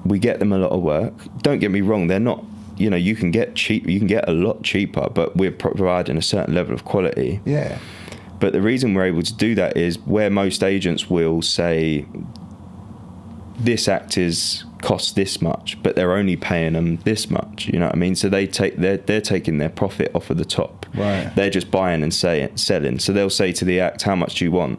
B: we get them a lot of work. Don't get me wrong, they're not, you know, you can get a lot cheaper, but we're providing a certain level of quality. But the reason we're able to do that is where most agents will say, this act costs this much, but they're only paying them this much. You know what I mean? So they're taking their profit off of the top. They're just buying and selling. So they'll say to the act, how much do you want?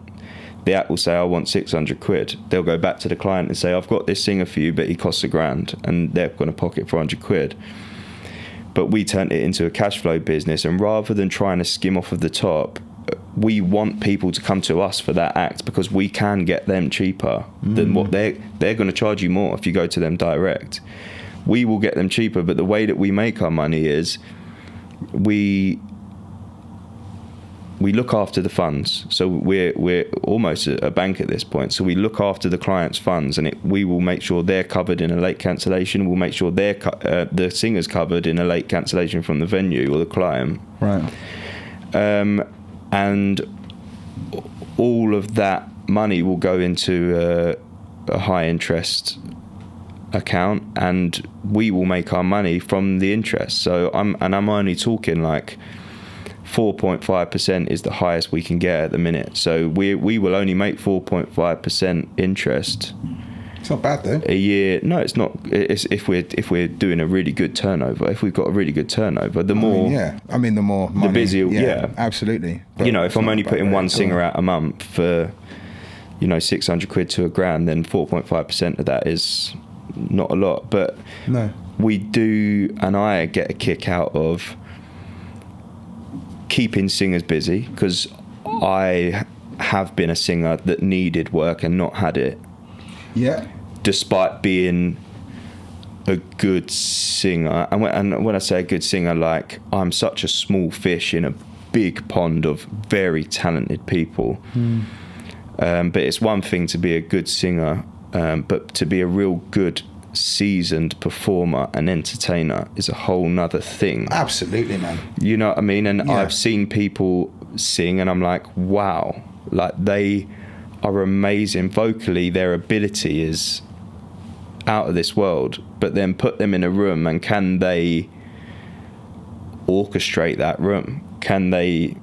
B: The act will say, I want 600 quid. They'll go back to the client and say, I've got this singer for you, but he costs $1,000, and they're going to pocket 400 quid. But we turned it into a cash flow business, and rather than trying to skim off of the top, we want people to come to us for that act because we can get them cheaper than what they're going to charge you more if you go to them direct. We will get them cheaper, but the way that we make our money is we look after the funds. So we're almost a bank at this point. So we look after the client's funds, and we will make sure they're covered in a late cancellation. We'll make sure the singer's covered in a late cancellation from the venue or the client. And all of that money will go into a high interest account, and we will make our money from the interest. So I'm only talking like 4.5% is the highest we can get at the minute. So we will only make 4.5% interest.
A: It's not bad though.
B: A year? No, it's not. It's if we're doing a really good turnover. If we've got a really good turnover, the more.
A: I mean, the more money.
B: The busier. Yeah,
A: absolutely.
B: But you know, if I'm only putting one singer out a month for, you know, 600 quid to $1,000, then 4.5% of that is not a lot. But
A: no,
B: we do, and I get a kick out of keeping singers busy, because I have been a singer that needed work and not had it. Despite being a good singer, and when I say a good singer, like, I'm such a small fish in a big pond of very talented people. But it's one thing to be a good singer, but to be a real good seasoned performer and entertainer is a whole nother thing.
A: Absolutely, man.
B: You know what I mean? And I've seen people sing and I'm like, wow, like they are amazing vocally. Their ability is out of this world. But then put them in a room, and can they orchestrate that room? Can they,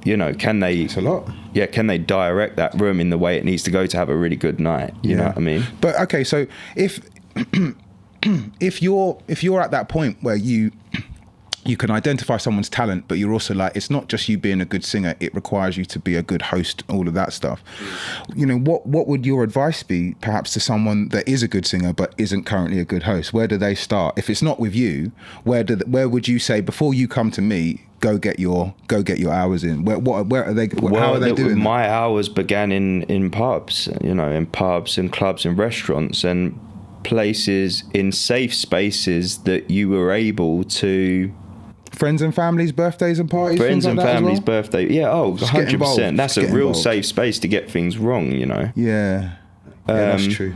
B: can they?
A: It's a lot.
B: Yeah, can they direct that room in the way it needs to go to have a really good night? You know what I mean?
A: But okay, so if you're at that point where you can identify someone's talent, but you're also like, it's not just you being a good singer, it requires you to be a good host, all of that stuff. What would your advice be perhaps to someone that is a good singer but isn't currently a good host? Where do they start? If it's not with you, where would you say, before you come to me, go get your hours in? Where are they? How are they doing?
B: My hours began in pubs, in pubs and clubs and restaurants and places, in safe spaces that you were able to.
A: Friends and families' birthdays and parties.
B: Friends and families'
A: well?
B: birthday. Yeah. 100%. That's a real safe space to get things wrong.
A: Yeah, that's true.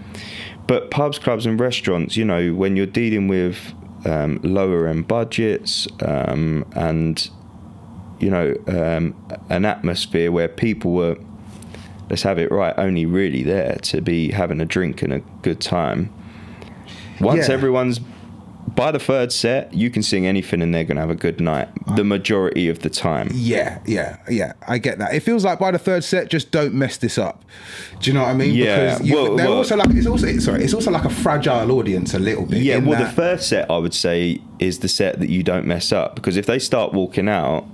B: But pubs, clubs, and restaurants. When you're dealing with lower end budgets and an atmosphere where people were, let's have it right, only really there to be having a drink and a good time. Once everyone's by the third set, you can sing anything and they're going to have a good night the majority of the time.
A: Yeah. I get that. It feels like by the third set, just don't mess this up. Do you know what I mean?
B: Yeah.
A: Because it's also like a fragile audience a little bit.
B: Yeah. The first set, I would say, is the set that you don't mess up, because if they start walking out,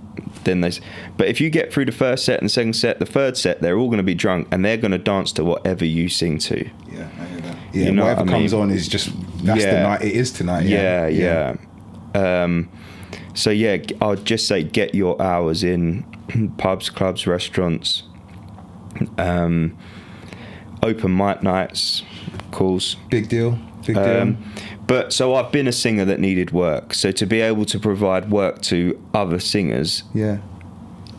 B: then but if you get through the first set and the second set, the third set, they're all going to be drunk and they're going to dance to whatever you sing to.
A: Yeah, I hear that. Yeah, whatever comes on is just, that's the night it is tonight.
B: Yeah. So I'd just say get your hours in pubs, clubs, restaurants, open mic nights, calls.
A: Big deal.
B: But so I've been a singer that needed work. So to be able to provide work to other singers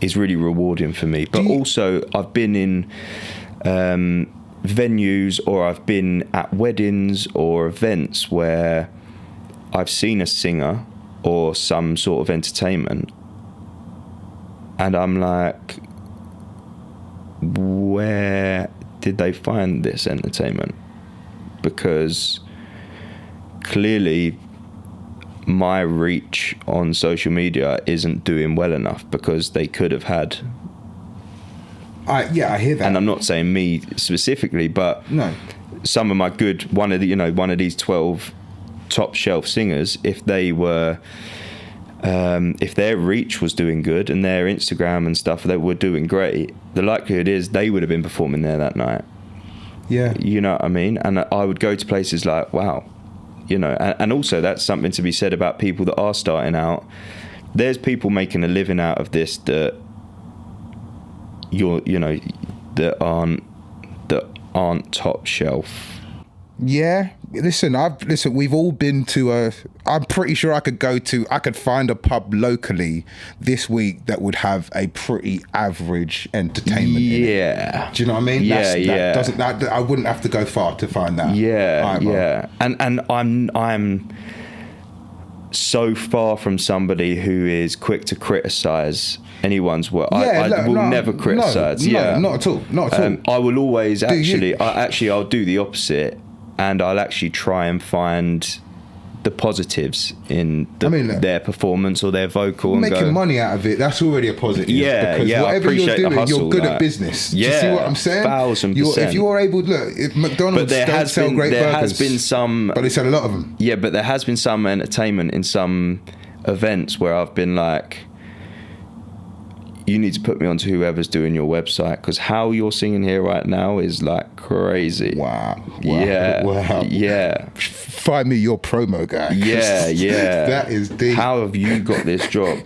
B: is really rewarding for me. But also I've been in venues, or I've been at weddings or events where I've seen a singer or some sort of entertainment, and I'm like, where did they find this entertainment? Because clearly my reach on social media isn't doing well enough, because they could have had.
A: I hear that.
B: And I'm not saying me specifically, but
A: no,
B: some of my good, one of these 12 top shelf singers, if they were, if their reach was doing good and their Instagram and stuff, they were doing great, the likelihood is they would have been performing there that night.
A: Yeah.
B: You know what I mean? And I would go to places like, wow, and also that's something to be said about people that are starting out. There's people making a living out of this that that aren't top shelf.
A: Yeah, listen, we've all been to I'm pretty sure I could find a pub locally this week that would have a pretty average entertainment in it. Do you know what I mean? I wouldn't have to go far to find that.
B: And I'm so far from somebody who is quick to criticize anyone's work. I will never criticize.
A: Not at all.
B: I will always I'll do the opposite, and I'll actually try and find the positives in their performance or their vocal.
A: Making money out of it, that's already a positive.
B: Because
A: whatever you're doing, you're good at business. Do you see what I'm saying?
B: 1,000%.
A: If you're able to look, if McDonald's don't sell great burgers,
B: has been some,
A: but they sell a lot of them.
B: Yeah, but there has been some entertainment in some events where I've been like, you need to put me onto whoever's doing your website, because how you're singing here right now is like crazy.
A: Wow.
B: Yeah.
A: Find me your promo guy.
B: Yeah.
A: That is deep.
B: How have you got this job?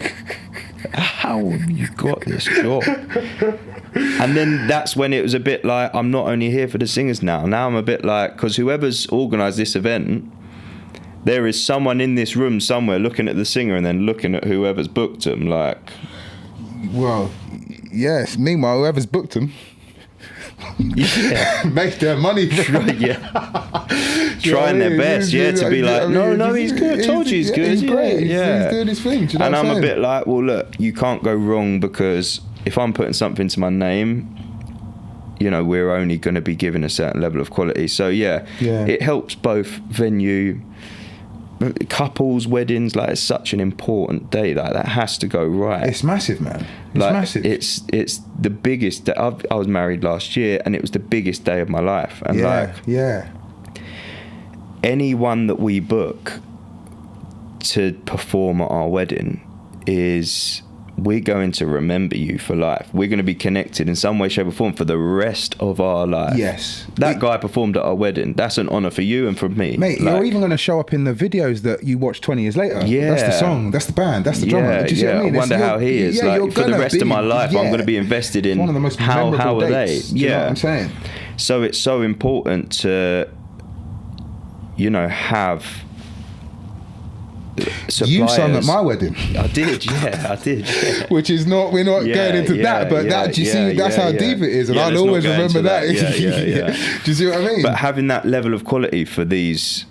B: And then that's when it was a bit like, I'm not only here for the singers now. Now I'm a bit like, because whoever's organised this event, there is someone in this room somewhere looking at the singer and then looking at whoever's booked them, like.
A: Well, yes. Meanwhile, whoever's booked them, make their money.
B: Trying their best, to be like, no, he's good. I told you he's good.
A: He's great. He's doing his thing. Do you know
B: and
A: what
B: I'm
A: saying?
B: a bit like, well, look, you can't go wrong, because if I'm putting something to my name, you know, we're only going to be given a certain level of quality. So yeah, it helps both venue, couples, weddings. Like, it's such an important day. Like, that has to go right.
A: It's massive, man. It's
B: like,
A: massive.
B: It's the biggest. I was married last year, and it was the biggest day of my life. And anyone that we book to perform at our wedding we're going to remember you for life. We're going to be connected in some way, shape or form for the rest of our life.
A: Yes.
B: That guy performed at our wedding. That's an honour for you and for me.
A: Mate, like, you're even going to show up in the videos that you watch 20 years later.
B: Yeah.
A: That's the song. That's the band. That's the drummer. Do you see what I mean?
B: I wonder how he is. Like, for the rest of my life, I'm going to be invested in
A: one of the most
B: how are
A: dates.
B: they?
A: Do you know what I'm saying?
B: So it's so important to, you know, have suppliers.
A: You sung at my wedding.
B: I did. Yeah.
A: Which is not, we're not going into that, but that, do you see, that's how deep it is, and I'll always remember that. Do you see what I mean?
B: But having that level of quality for these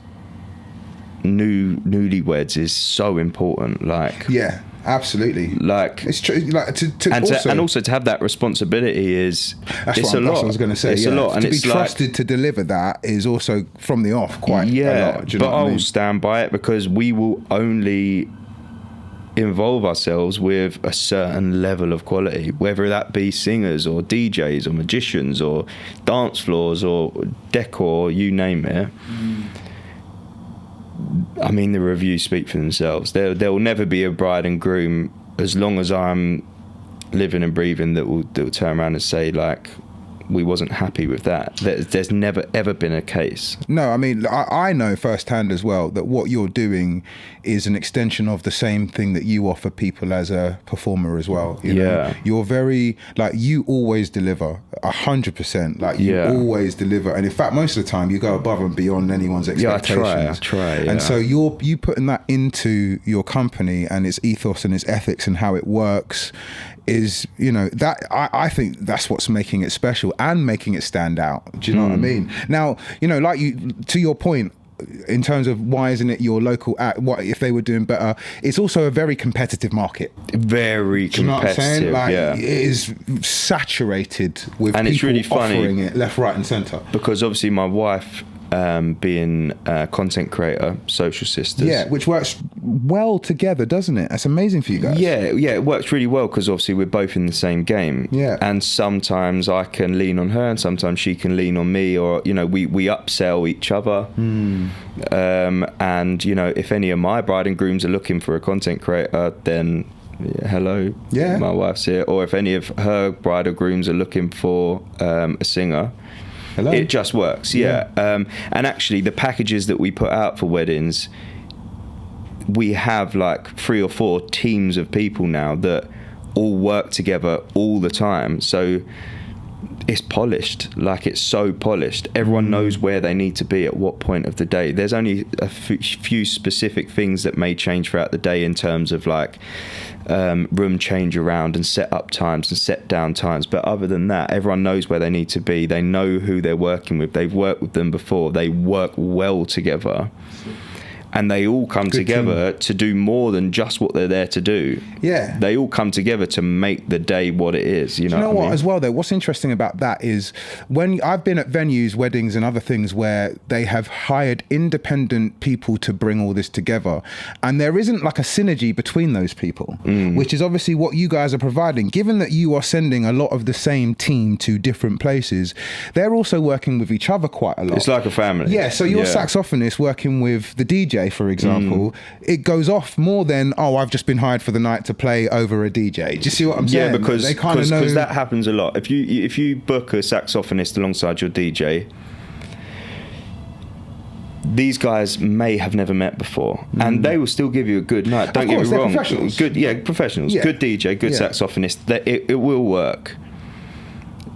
B: newlyweds is so important. Like,
A: yeah, absolutely.
B: Like,
A: it's true. Like,
B: and also to have that responsibility is
A: that's
B: it's
A: what
B: a lot.
A: That's what I was going to say.
B: It's a lot, and
A: to be
B: it's
A: trusted to deliver that is also from the off quite a lot. Do you know what I mean?
B: I'll stand by it, because we will only involve ourselves with a certain level of quality, whether that be singers or DJs or magicians or dance floors or decor, you name it. I mean, the reviews speak for themselves. There will never be a bride and groom, as long as I'm living and breathing, that will turn around and say, like, we wasn't happy with that. There's never ever been a case.
A: No, I mean, I know firsthand as well that what you're doing is an extension of the same thing that you offer people as a performer as well. You know? You're very, like, you always deliver 100%. Like, you always deliver, and in fact, most of the time you go above and beyond anyone's expectations.
B: I try.
A: And so you putting that into your company and its ethos and its ethics and how it works is, you know, that I think that's what's making it special and making it stand out. Do you know what I mean? Now, you know, like, you, to your point, in terms of why isn't it your local act, what if they were doing better, it's also a very competitive market.
B: Very competitive. Do you know what I'm saying?
A: Like, it is saturated with
B: and
A: people
B: it's really funny
A: offering it left, right and centre.
B: Because obviously my wife, being a content creator, Social Sisters.
A: Yeah, which works well together, doesn't it? That's amazing for you guys.
B: Yeah, it works really well, because obviously we're both in the same game.
A: Yeah.
B: And sometimes I can lean on her and sometimes she can lean on me, or, you know, we upsell each other. And, you know, if any of my bride and grooms are looking for a content creator, then hello, my wife's here. Or if any of her bride or grooms are looking for a singer, hello. It just works, and actually the packages that we put out for weddings, we have like 3 or 4 teams of people now that all work together all the time. So it's polished, like, it's so polished. Everyone knows where they need to be at what point of the day. There's only a few specific things that may change throughout the day in terms of, like, room change around and set up times and set down times, but other than that, everyone knows where they need to be. They know who they're working with. They've worked with them before. They work well together, and they all come together to do more than just what they're there to do. Yeah, they all come together to make the day what it is. You know what I mean?
A: As well, though, what's interesting about that is when I've been at venues, weddings and other things where they have hired independent people to bring all this together, and there isn't like a synergy between those people, which is obviously what you guys are providing. Given that you are sending a lot of the same team to different places, they're also working with each other quite a lot.
B: It's like a family.
A: Yeah, so your saxophonist working with the DJ, for example, it goes off more than, I've just been hired for the night to play over a DJ. Do you see what I'm saying?
B: Yeah, because they kind of know, because that happens a lot. If you book a saxophonist alongside your DJ, these guys may have never met before, and they will still give you a good night. Don't get me wrong.
A: Professionals.
B: Professionals. Yeah. Good DJ, good saxophonist. It will work.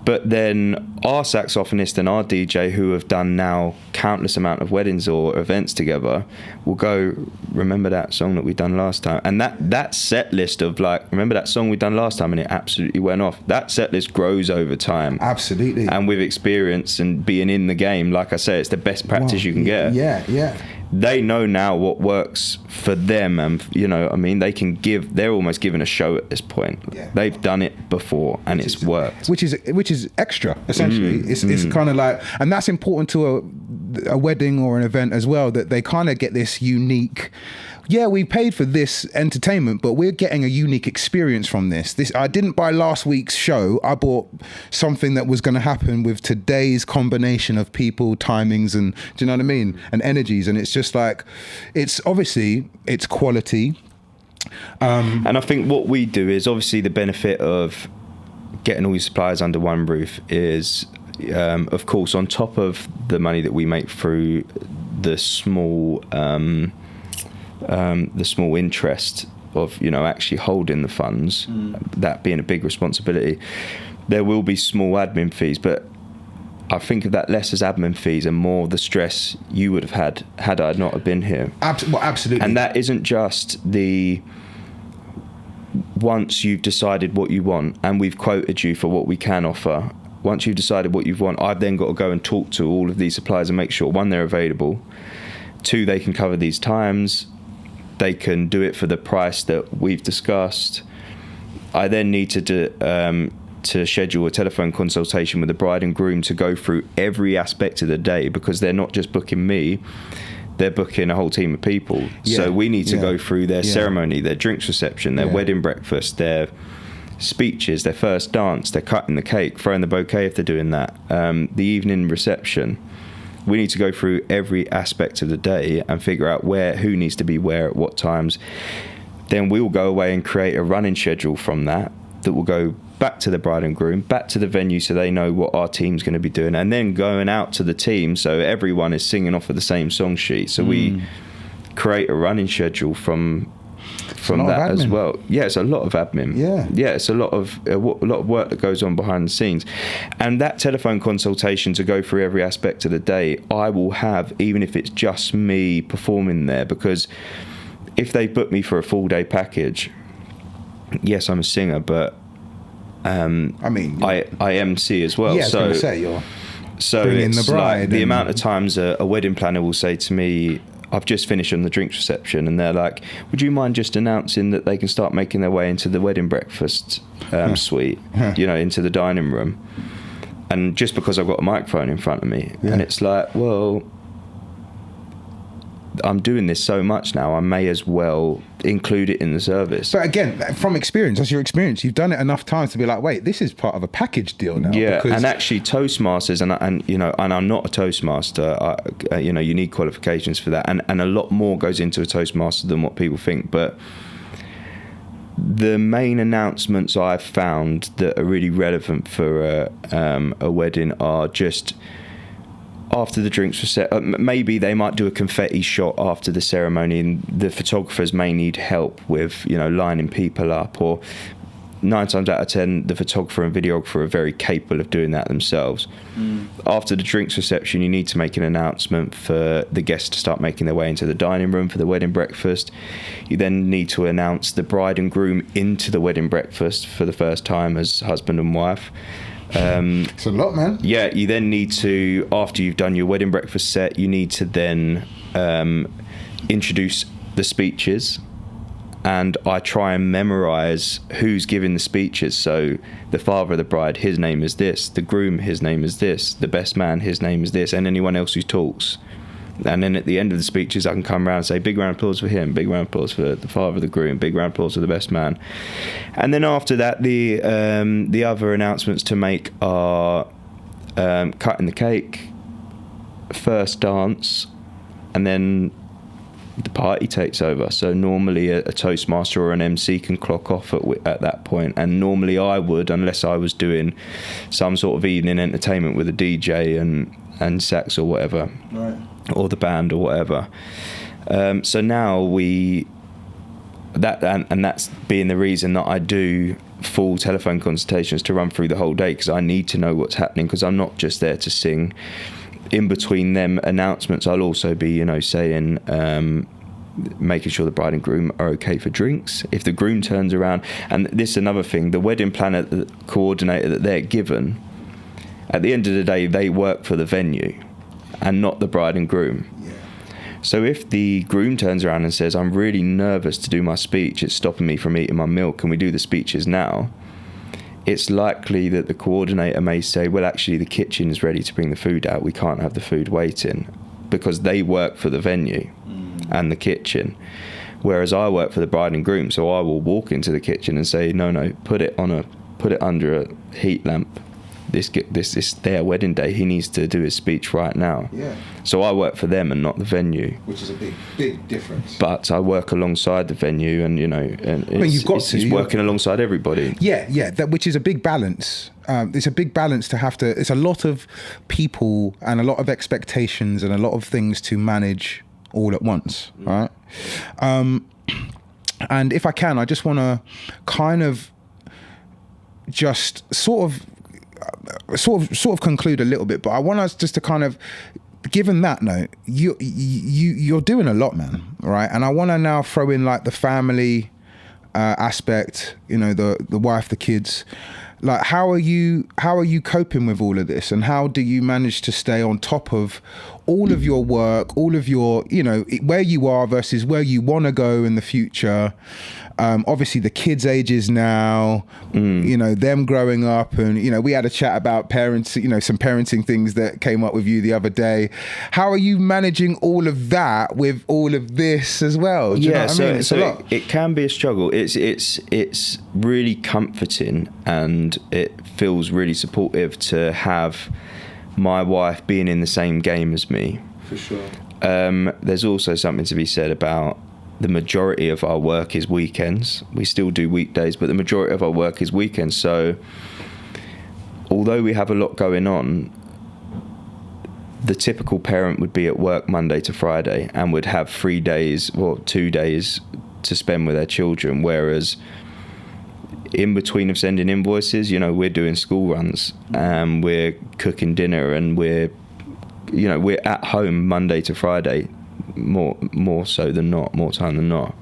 B: But then our saxophonist and our DJ, who have done now countless amount of weddings or events together, will go, remember that song that we done last time? And that set list of, like, remember that song we done last time and it absolutely went off. That set list grows over time.
A: Absolutely.
B: And with experience and being in the game, like I say, it's the best practice you can get.
A: Yeah.
B: they know now what works for them, and they're almost given a show at this point. They've done it before and it's worked,
A: which is extra essentially. It's kind of like, and that's important to a wedding or an event as well, that they kind of get this unique, we paid for this entertainment, but we're getting a unique experience from this. I didn't buy last week's show. I bought something that was going to happen with today's combination of people, timings, and do you know what I mean? And energies. And it's just like, it's obviously, it's quality.
B: And I think what we do is, obviously the benefit of getting all your suppliers under one roof is, of course, on top of the money that we make through the small interest of actually holding the funds, that being a big responsibility, there will be small admin fees, but I think of that less as admin fees and more the stress you would have had I not have been here.
A: Absolutely.
B: And that isn't just once you've decided what you want and we've quoted you for what we can offer, once you've decided what you want, I've then got to go and talk to all of these suppliers and make sure, one, they're available, two, they can cover these times, they can do it for the price that we've discussed. I then need to schedule a telephone consultation with the bride and groom to go through every aspect of the day, because they're not just booking me, they're booking a whole team of people. So we need to go through their ceremony, their drinks reception, their wedding breakfast, their speeches, their first dance, they're cutting the cake, throwing the bouquet if they're doing that, the evening reception. We need to go through every aspect of the day and figure out who needs to be where at what times. Then we'll go away and create a running schedule from that will go back to the bride and groom, back to the venue, so they know what our team's going to be doing, and then going out to the team so everyone is singing off of the same song sheet. So we create a running schedule from that as well. It's a lot of admin. It's a lot of work that goes on behind the scenes. And that telephone consultation to go through every aspect of the day, I will have, even if it's just me performing there, because if they book me for a full day package, yes, I'm a singer, but I MC as well.
A: I was going to say, you're bringing the bride.
B: Like the amount of times a wedding planner will say to me, I've just finished on the drinks reception, and they're like, would you mind just announcing that they can start making their way into the wedding breakfast suite, into the dining room? And just because I've got a microphone in front of me, and it's like, well, I'm doing this so much now, I may as well include it in the service.
A: But again, from experience, that's your experience. You've done it enough times to be like, wait, this is part of a package deal now.
B: And actually Toastmasters, and I'm not a Toastmaster, you need qualifications for that, and a lot more goes into a Toastmaster than what people think. But the main announcements I've found that are really relevant for a wedding are just after the drinks were set. Maybe they might do a confetti shot after the ceremony, and the photographers may need help with lining people up, or 9 times out of 10 the photographer and videographer are very capable of doing that themselves. After the drinks reception, you need to make an announcement for the guests to start making their way into the dining room for the wedding breakfast. You then need to announce the bride and groom into the wedding breakfast for the first time as husband and wife.
A: It's a lot, man.
B: You then need to, after you've done your wedding breakfast set, you need to then introduce the speeches, and I try and memorize who's giving the speeches. So the father of the bride, his name is this, the groom, his name is this, the best man, his name is this, and anyone else who talks. And then at the end of the speeches, I can come around and say, big round of applause for him, big round of applause for the father of the groom, big round of applause for the best man. And then after that, the other announcements to make are cutting the cake, first dance, and then the party takes over. So normally a Toastmaster or an MC can clock off at that point. And normally I would, unless I was doing some sort of evening entertainment with a DJ and sax or whatever. Right. Or the band or whatever. So now that's being the reason that I do full telephone consultations to run through the whole day, because I need to know what's happening, because I'm not just there to sing. In between them announcements, I'll also be, saying, making sure the bride and groom are okay for drinks. If the groom turns around, and this is another thing, the wedding planner, the coordinator that they're given, at the end of the day, they work for the venue and not the bride and groom. So if the groom turns around and says, I'm really nervous to do my speech, it's stopping me from eating my meal, can we do the speeches now? It's likely that the coordinator may say, well, actually, the kitchen is ready to bring the food out. We can't have the food waiting, because they work for the venue and the kitchen. Whereas I work for the bride and groom, so I will walk into the kitchen and say, no, put it under a heat lamp. This is their wedding day. He needs to do his speech right now.
A: Yeah.
B: So I work for them and not the venue.
A: Which is a big difference.
B: But I work alongside the venue, and it's working alongside everybody.
A: Yeah. Which is a big balance. It's a big balance to have to. It's a lot of people and a lot of expectations and a lot of things to manage all at once, right? And if I can, I just want to kind of just sort of conclude a little bit, but I want us just to kind of, given that note, you're doing a lot, man, right? And I want to now throw in like the family aspect, the wife, the kids. Like, how are you coping with all of this, and how do you manage to stay on top of all of your work, all of your, where you are versus where you want to go in the future? Obviously the kids' ages now, them growing up, and we had a chat about parents, some parenting things that came up with you the other day. How are you managing all of that with all of this as well? Do you know what I mean? It's a lot.
B: It can be a struggle. It's really comforting, and it feels really supportive to have my wife being in the same game as me.
A: For sure.
B: There's also something to be said about the majority of our work is weekends. We still do weekdays, but the majority of our work is weekends. So although we have a lot going on, the typical parent would be at work Monday to Friday and would have 3 days or 2 days to spend with their children. Whereas in between of sending invoices, we're doing school runs, and we're cooking dinner, and we're at home Monday to Friday, more so than not, more time than not.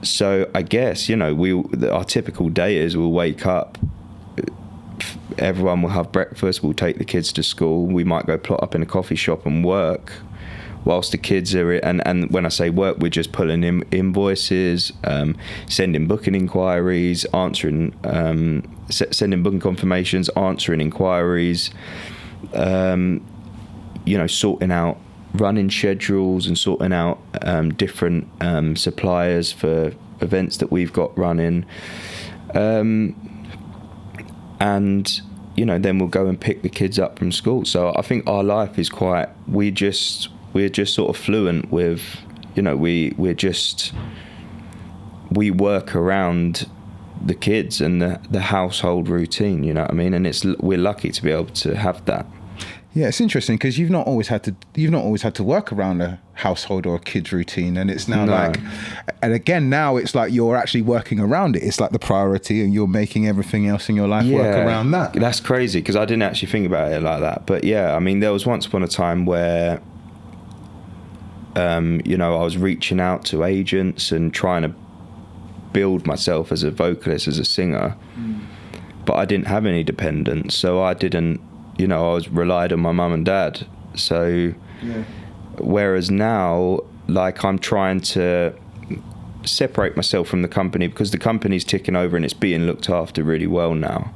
B: So I guess our typical day is we'll wake up, everyone will have breakfast, we'll take the kids to school, we might go plot up in a coffee shop and work whilst the kids are, and when I say work, we're just pulling in invoices, sending booking inquiries, answering, sending booking confirmations, answering inquiries, sorting out running schedules and sorting out different suppliers for events that we've got running, and then we'll go and pick the kids up from school. So I think our life is quite, we're just sort of fluent with, we work around the kids and the household routine, you know what I mean? And we're lucky to be able to have that.
A: Yeah, it's interesting because you've not always had to work around a household or a kid's routine, and it's now now it's like you're actually working around it. It's like the priority, and you're making everything else in your life work around that.
B: That's crazy because I didn't actually think about it like that. But yeah, I mean, there was once upon a time where, I was reaching out to agents and trying to build myself as a vocalist, as a singer, but I didn't have any dependents, so I didn't. I was relied on my mum and dad. So, whereas now, like, I'm trying to separate myself from the company because the company's ticking over and it's being looked after really well now.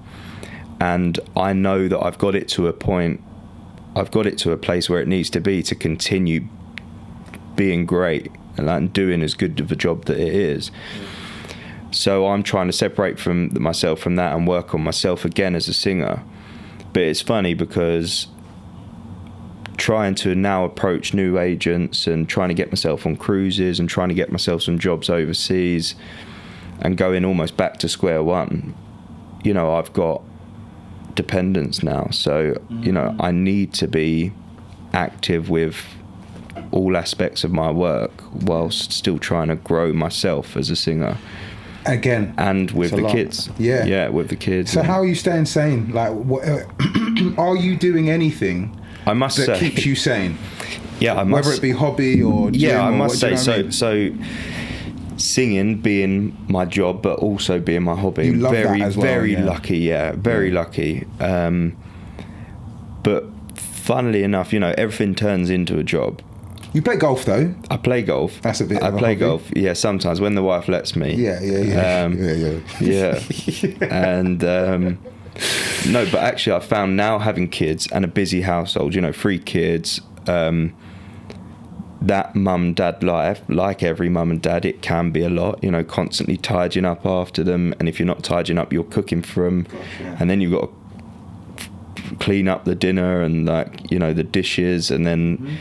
B: And I know that I've got it to a point, I've got it to a place where it needs to be to continue being great and doing as good of a job that it is. So I'm trying to separate myself from that and work on myself again as a singer. But it's funny because trying to now approach new agents and trying to get myself on cruises and trying to get myself some jobs overseas and going almost back to square one, I've got dependents now. So, I need to be active with all aspects of my work whilst still trying to grow myself as a singer.
A: Again,
B: and with the kids, with the kids.
A: So how are you staying sane? Like, are you doing anything?
B: I must
A: that
B: say,
A: keeps you sane.
B: Yeah, I must.
A: Whether it be hobby or gym
B: I must say.
A: So,
B: singing being my job, but also being my hobby.
A: You love that as well,
B: very lucky. Very lucky. But funnily enough, everything turns into a job.
A: You play golf though.
B: I play golf.
A: That's a bit.
B: I
A: of a
B: play
A: hobby.
B: golf. Yeah, sometimes when the wife lets me.
A: Yeah.
B: Yeah. And no, but actually, I found now having kids and a busy household. 3 kids. That mum dad life, like every mum and dad, it can be a lot. Constantly tidying up after them, and if you're not tidying up, you're cooking for them, and then you've got to clean up the dinner and the dishes, and then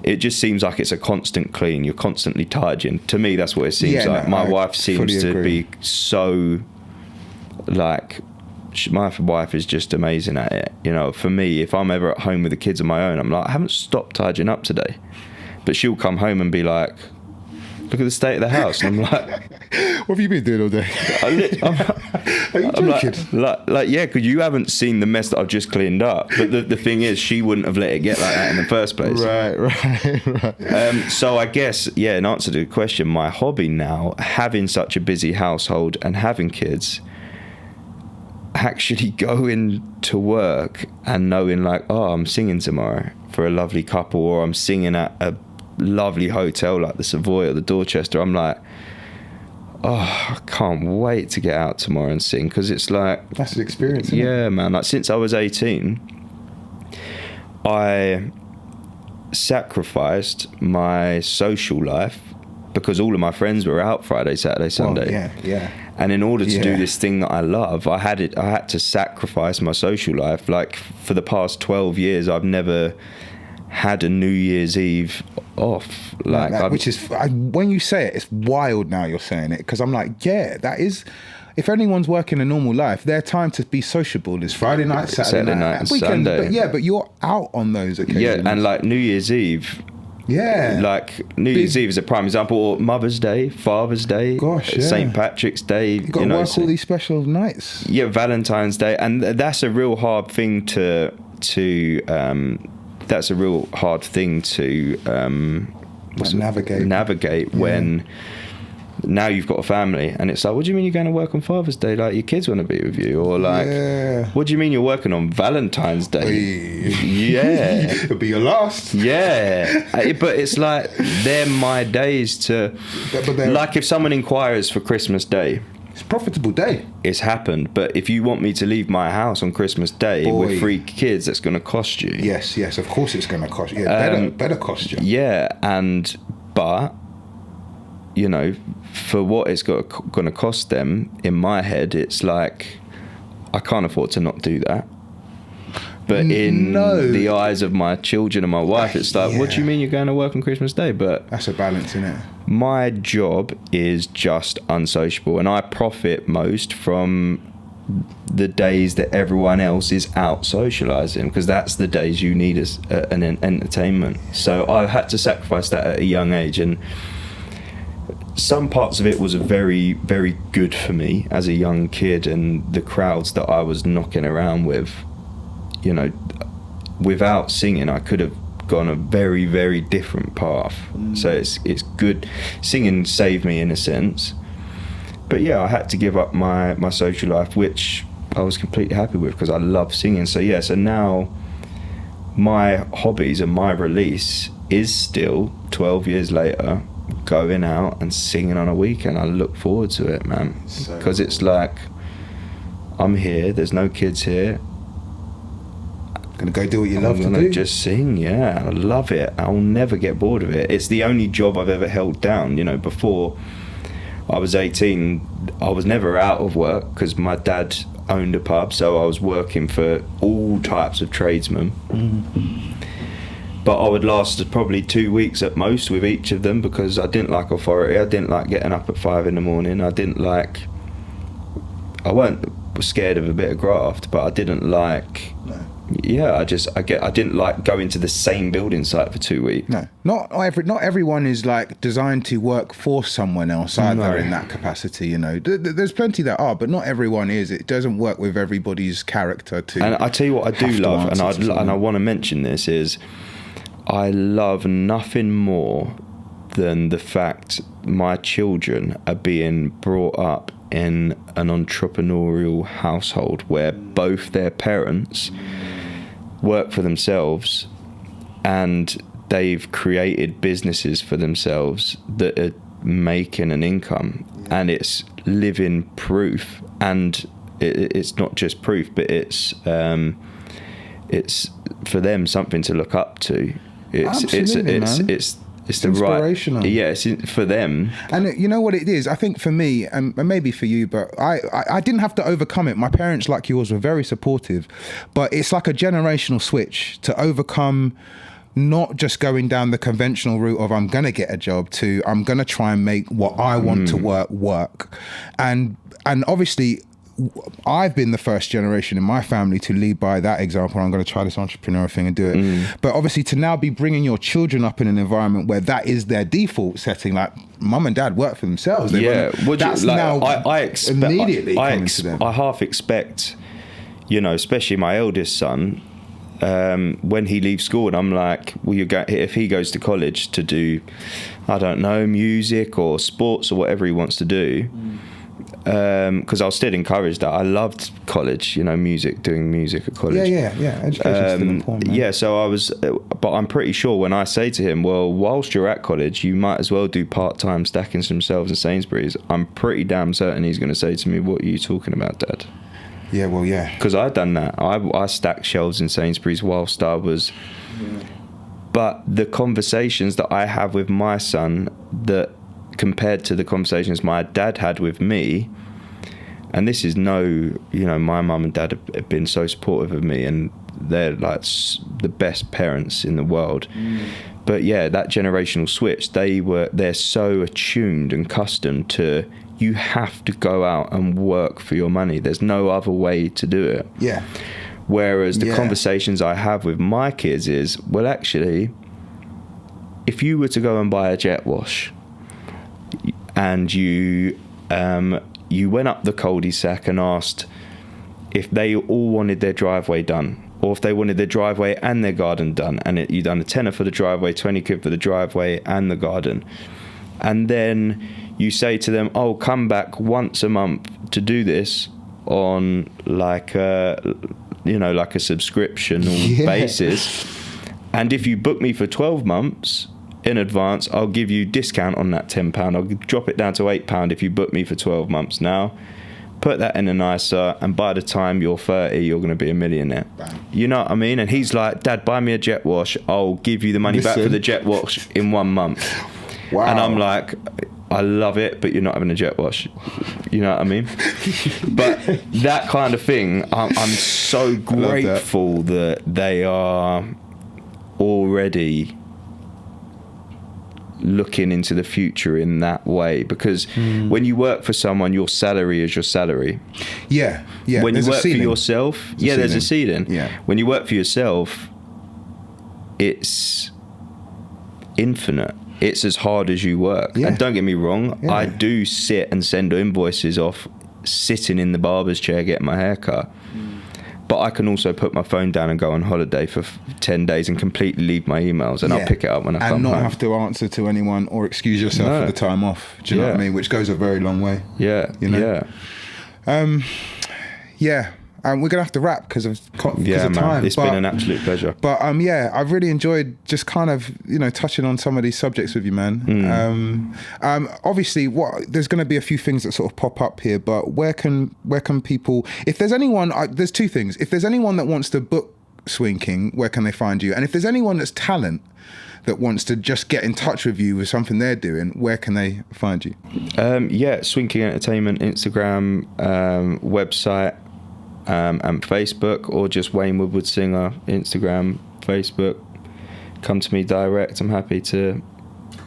B: it just seems like it's a constant clean. You're constantly tidying. To me, that's what it seems like. My wife seems to be so my wife is just amazing at it. For me, if I'm ever at home with the kids of my own, I'm like, I haven't stopped tidying up today. But she'll come home and be like, look at the state of the house. And I'm like,
A: what have you been doing all day?
B: Are you joking? Yeah, because you haven't seen the mess that I've just cleaned up. But the thing is, she wouldn't have let it get like that in the first place.
A: Right.
B: So I guess, in answer to the question, my hobby now, having such a busy household and having kids, actually going to work and knowing I'm singing tomorrow for a lovely couple, or I'm singing at a lovely hotel like the Savoy or the Dorchester. I'm like, I can't wait to get out tomorrow and sing, because it's like,
A: that's an experience, isn't
B: it? Man, since I was 18, I sacrificed my social life because all of my friends were out Friday, Saturday, Sunday.
A: Yeah.
B: And in order to do this thing that I love, I had to sacrifice my social life. For the past 12 years, I've never had a New Year's Eve off.
A: Which is, when you say it, it's wild now you're saying it, because I'm like, that is, if anyone's working a normal life, their time to be sociable is Friday night, Saturday night and
B: weekend,
A: Sunday. But you're out on those occasions.
B: Yeah, and New Year's Eve.
A: Yeah.
B: New Year's Eve is a prime example, or Mother's Day, Father's Day, St. Patrick's Day.
A: You've got to work all these special nights.
B: Yeah, Valentine's Day. And that's a real hard thing to navigate when now you've got a family, and it's like, what do you mean you're going to work on Father's Day? Your kids want to be with you, or what do you mean you're working on Valentine's Day? Yeah,
A: it'll be your last.
B: Yeah, but it's they're my days to. But if someone inquires for Christmas Day,
A: it's a profitable day.
B: It's happened, but if you want me to leave my house on Christmas Day with 3 kids, that's going to cost you.
A: Yes, of course it's going to cost you. Better cost you.
B: Yeah, but for what it's going to cost them, in my head, it's I can't afford to not do that. But in the eyes of my children and my wife, it's what do you mean you're going to work on Christmas Day? But
A: that's a balance, isn't it?
B: My job is just unsociable, and I profit most from the days that everyone else is out socialising, because that's the days you need as an entertainment. So I had to sacrifice that at a young age, and some parts of it was very, very good for me as a young kid, and the crowds that I was knocking around with, without singing, I could have gone a very, very different path. So it's good. Singing saved me in a sense, but I had to give up my social life, which I was completely happy with because I love singing. So now my hobbies and my release is still 12 years later going out and singing on a weekend. I look forward to it, man, because it's I'm here, there's no kids here,
A: gonna go do what you love to do.
B: I'm gonna just sing. I love it. I'll never get bored of it. It's the only job I've ever held down. Before I was 18, I was never out of work because my dad owned a pub, so I was working for all types of tradesmen. But I would last probably 2 weeks at most with each of them, because I didn't like authority. I didn't like getting up at 5 a.m. I weren't scared of a bit of graft, but I didn't like. I didn't like going to the same building site for 2 weeks.
A: No, not everyone is designed to work for someone else either in that capacity. There's plenty that are, but not everyone is. It doesn't work with everybody's character to. And
B: I tell you what, I do love, and I want to mention this is, I love nothing more than the fact my children are being brought up in an entrepreneurial household where both their parents work for themselves, and they've created businesses for themselves that are making an income, and it's living proof. And it's not just proof, but it's for them something to look up to. It's the
A: inspirational.
B: Right, yeah, it's for them.
A: And you know what it is? I think for me, and maybe for you, but I didn't have to overcome it. My parents, like yours, were very supportive, but it's like a generational switch to overcome not just going down the conventional route of I'm going to get a job to I'm going to try and make what I want to work. And obviously, I've been the first generation in my family to lead by that example. I'm going to try this entrepreneur thing and do it. But obviously to now be bringing your children up in an environment where that is their default setting, like mum and dad work for themselves. That's now immediately coming to them.
B: I half expect, you know, especially my eldest son, when he leaves school, and I'm like, well, if he goes to college to do, I don't know, music or sports or whatever he wants to do, because I was still encouraged that I loved college, you know, doing music at college.
A: Yeah. Education's still important, man.
B: Yeah, so I was, but I'm pretty sure when I say to him, well, whilst you're at college, you might as well do part-time stacking some shelves in Sainsbury's, I'm pretty damn certain he's going to say to me, what are you talking about, Dad?
A: Yeah, well, yeah.
B: Because I'd done that. I stacked shelves in Sainsbury's whilst I was... Yeah. But the conversations that I have with my son, that compared to the conversations my dad had with me, and this is my mum and dad have been so supportive of me, and they're like the best parents in the world. But yeah, that generational switch, they're so attuned and accustomed to, you have to go out and work for your money. There's no other way to do it.
A: Yeah.
B: Whereas the conversations I have with my kids is, well, actually, if you were to go and buy a jet wash and you went up the cul-de-sac and asked if they all wanted their driveway done, or if they wanted their driveway and their garden done, and you done a tenner for the driveway, 20 quid for the driveway and the garden, and then you say to them, oh, come back once a month to do this on like a subscriptional basis, and if you book me for 12 months in advance, I'll give you discount on that £10. I'll drop it down to £8 if you book me for 12 months now. Put that in an ISA, and by the time you're 30, you're going to be a millionaire. Bam. You know what I mean? And he's like, Dad, buy me a jet wash. I'll give you the money back for the jet wash in 1 month. Wow. And I'm like, I love it, but you're not having a jet wash. You know what I mean? But that kind of thing, I'm so grateful that they are already looking into the future in that way, because when you work for someone, your salary is your salary. Yeah. When you work for yourself, there's a ceiling. Yeah. When you work for yourself, it's infinite. It's as hard as you work. Yeah. And don't get me wrong, I do sit and send invoices off sitting in the barber's chair getting my hair cut. But I can also put my phone down and go on holiday for 10 days and completely leave my emails, and I'll pick it up when I come home. And not have to answer to anyone or excuse yourself for the time off. Do you know what I mean? Which goes a very long way. Yeah. You know? Yeah. We're going to have to wrap because of time. It's been an absolute pleasure. But I've really enjoyed just kind of, touching on some of these subjects with you, man. Obviously, there's going to be a few things that sort of pop up here, but where can people, if there's anyone, there's two things. If there's anyone that wants to book Swing King, where can they find you? And if there's anyone that's talent that wants to just get in touch with you with something they're doing, where can they find you? Swing King Entertainment, Instagram, website, and Facebook, or just Wayne Woodward Singer, Instagram, Facebook. Come to me direct. I'm happy to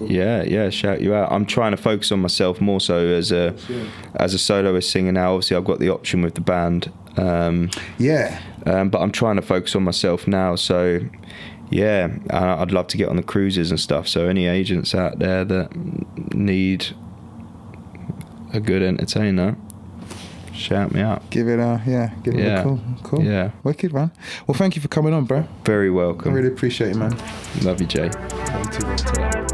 B: shout you out. I'm trying to focus on myself more so as a soloist singer now. Obviously I've got the option with the band, but I'm trying to focus on myself now, so I'd love to get on the cruises and stuff. So any agents out there that need a good entertainer, shout me out. Give it a cool. Yeah. Wicked, man. Well, thank you for coming on, bro. Very welcome. I really appreciate it, man. Love you, Jay. Love you too, bro.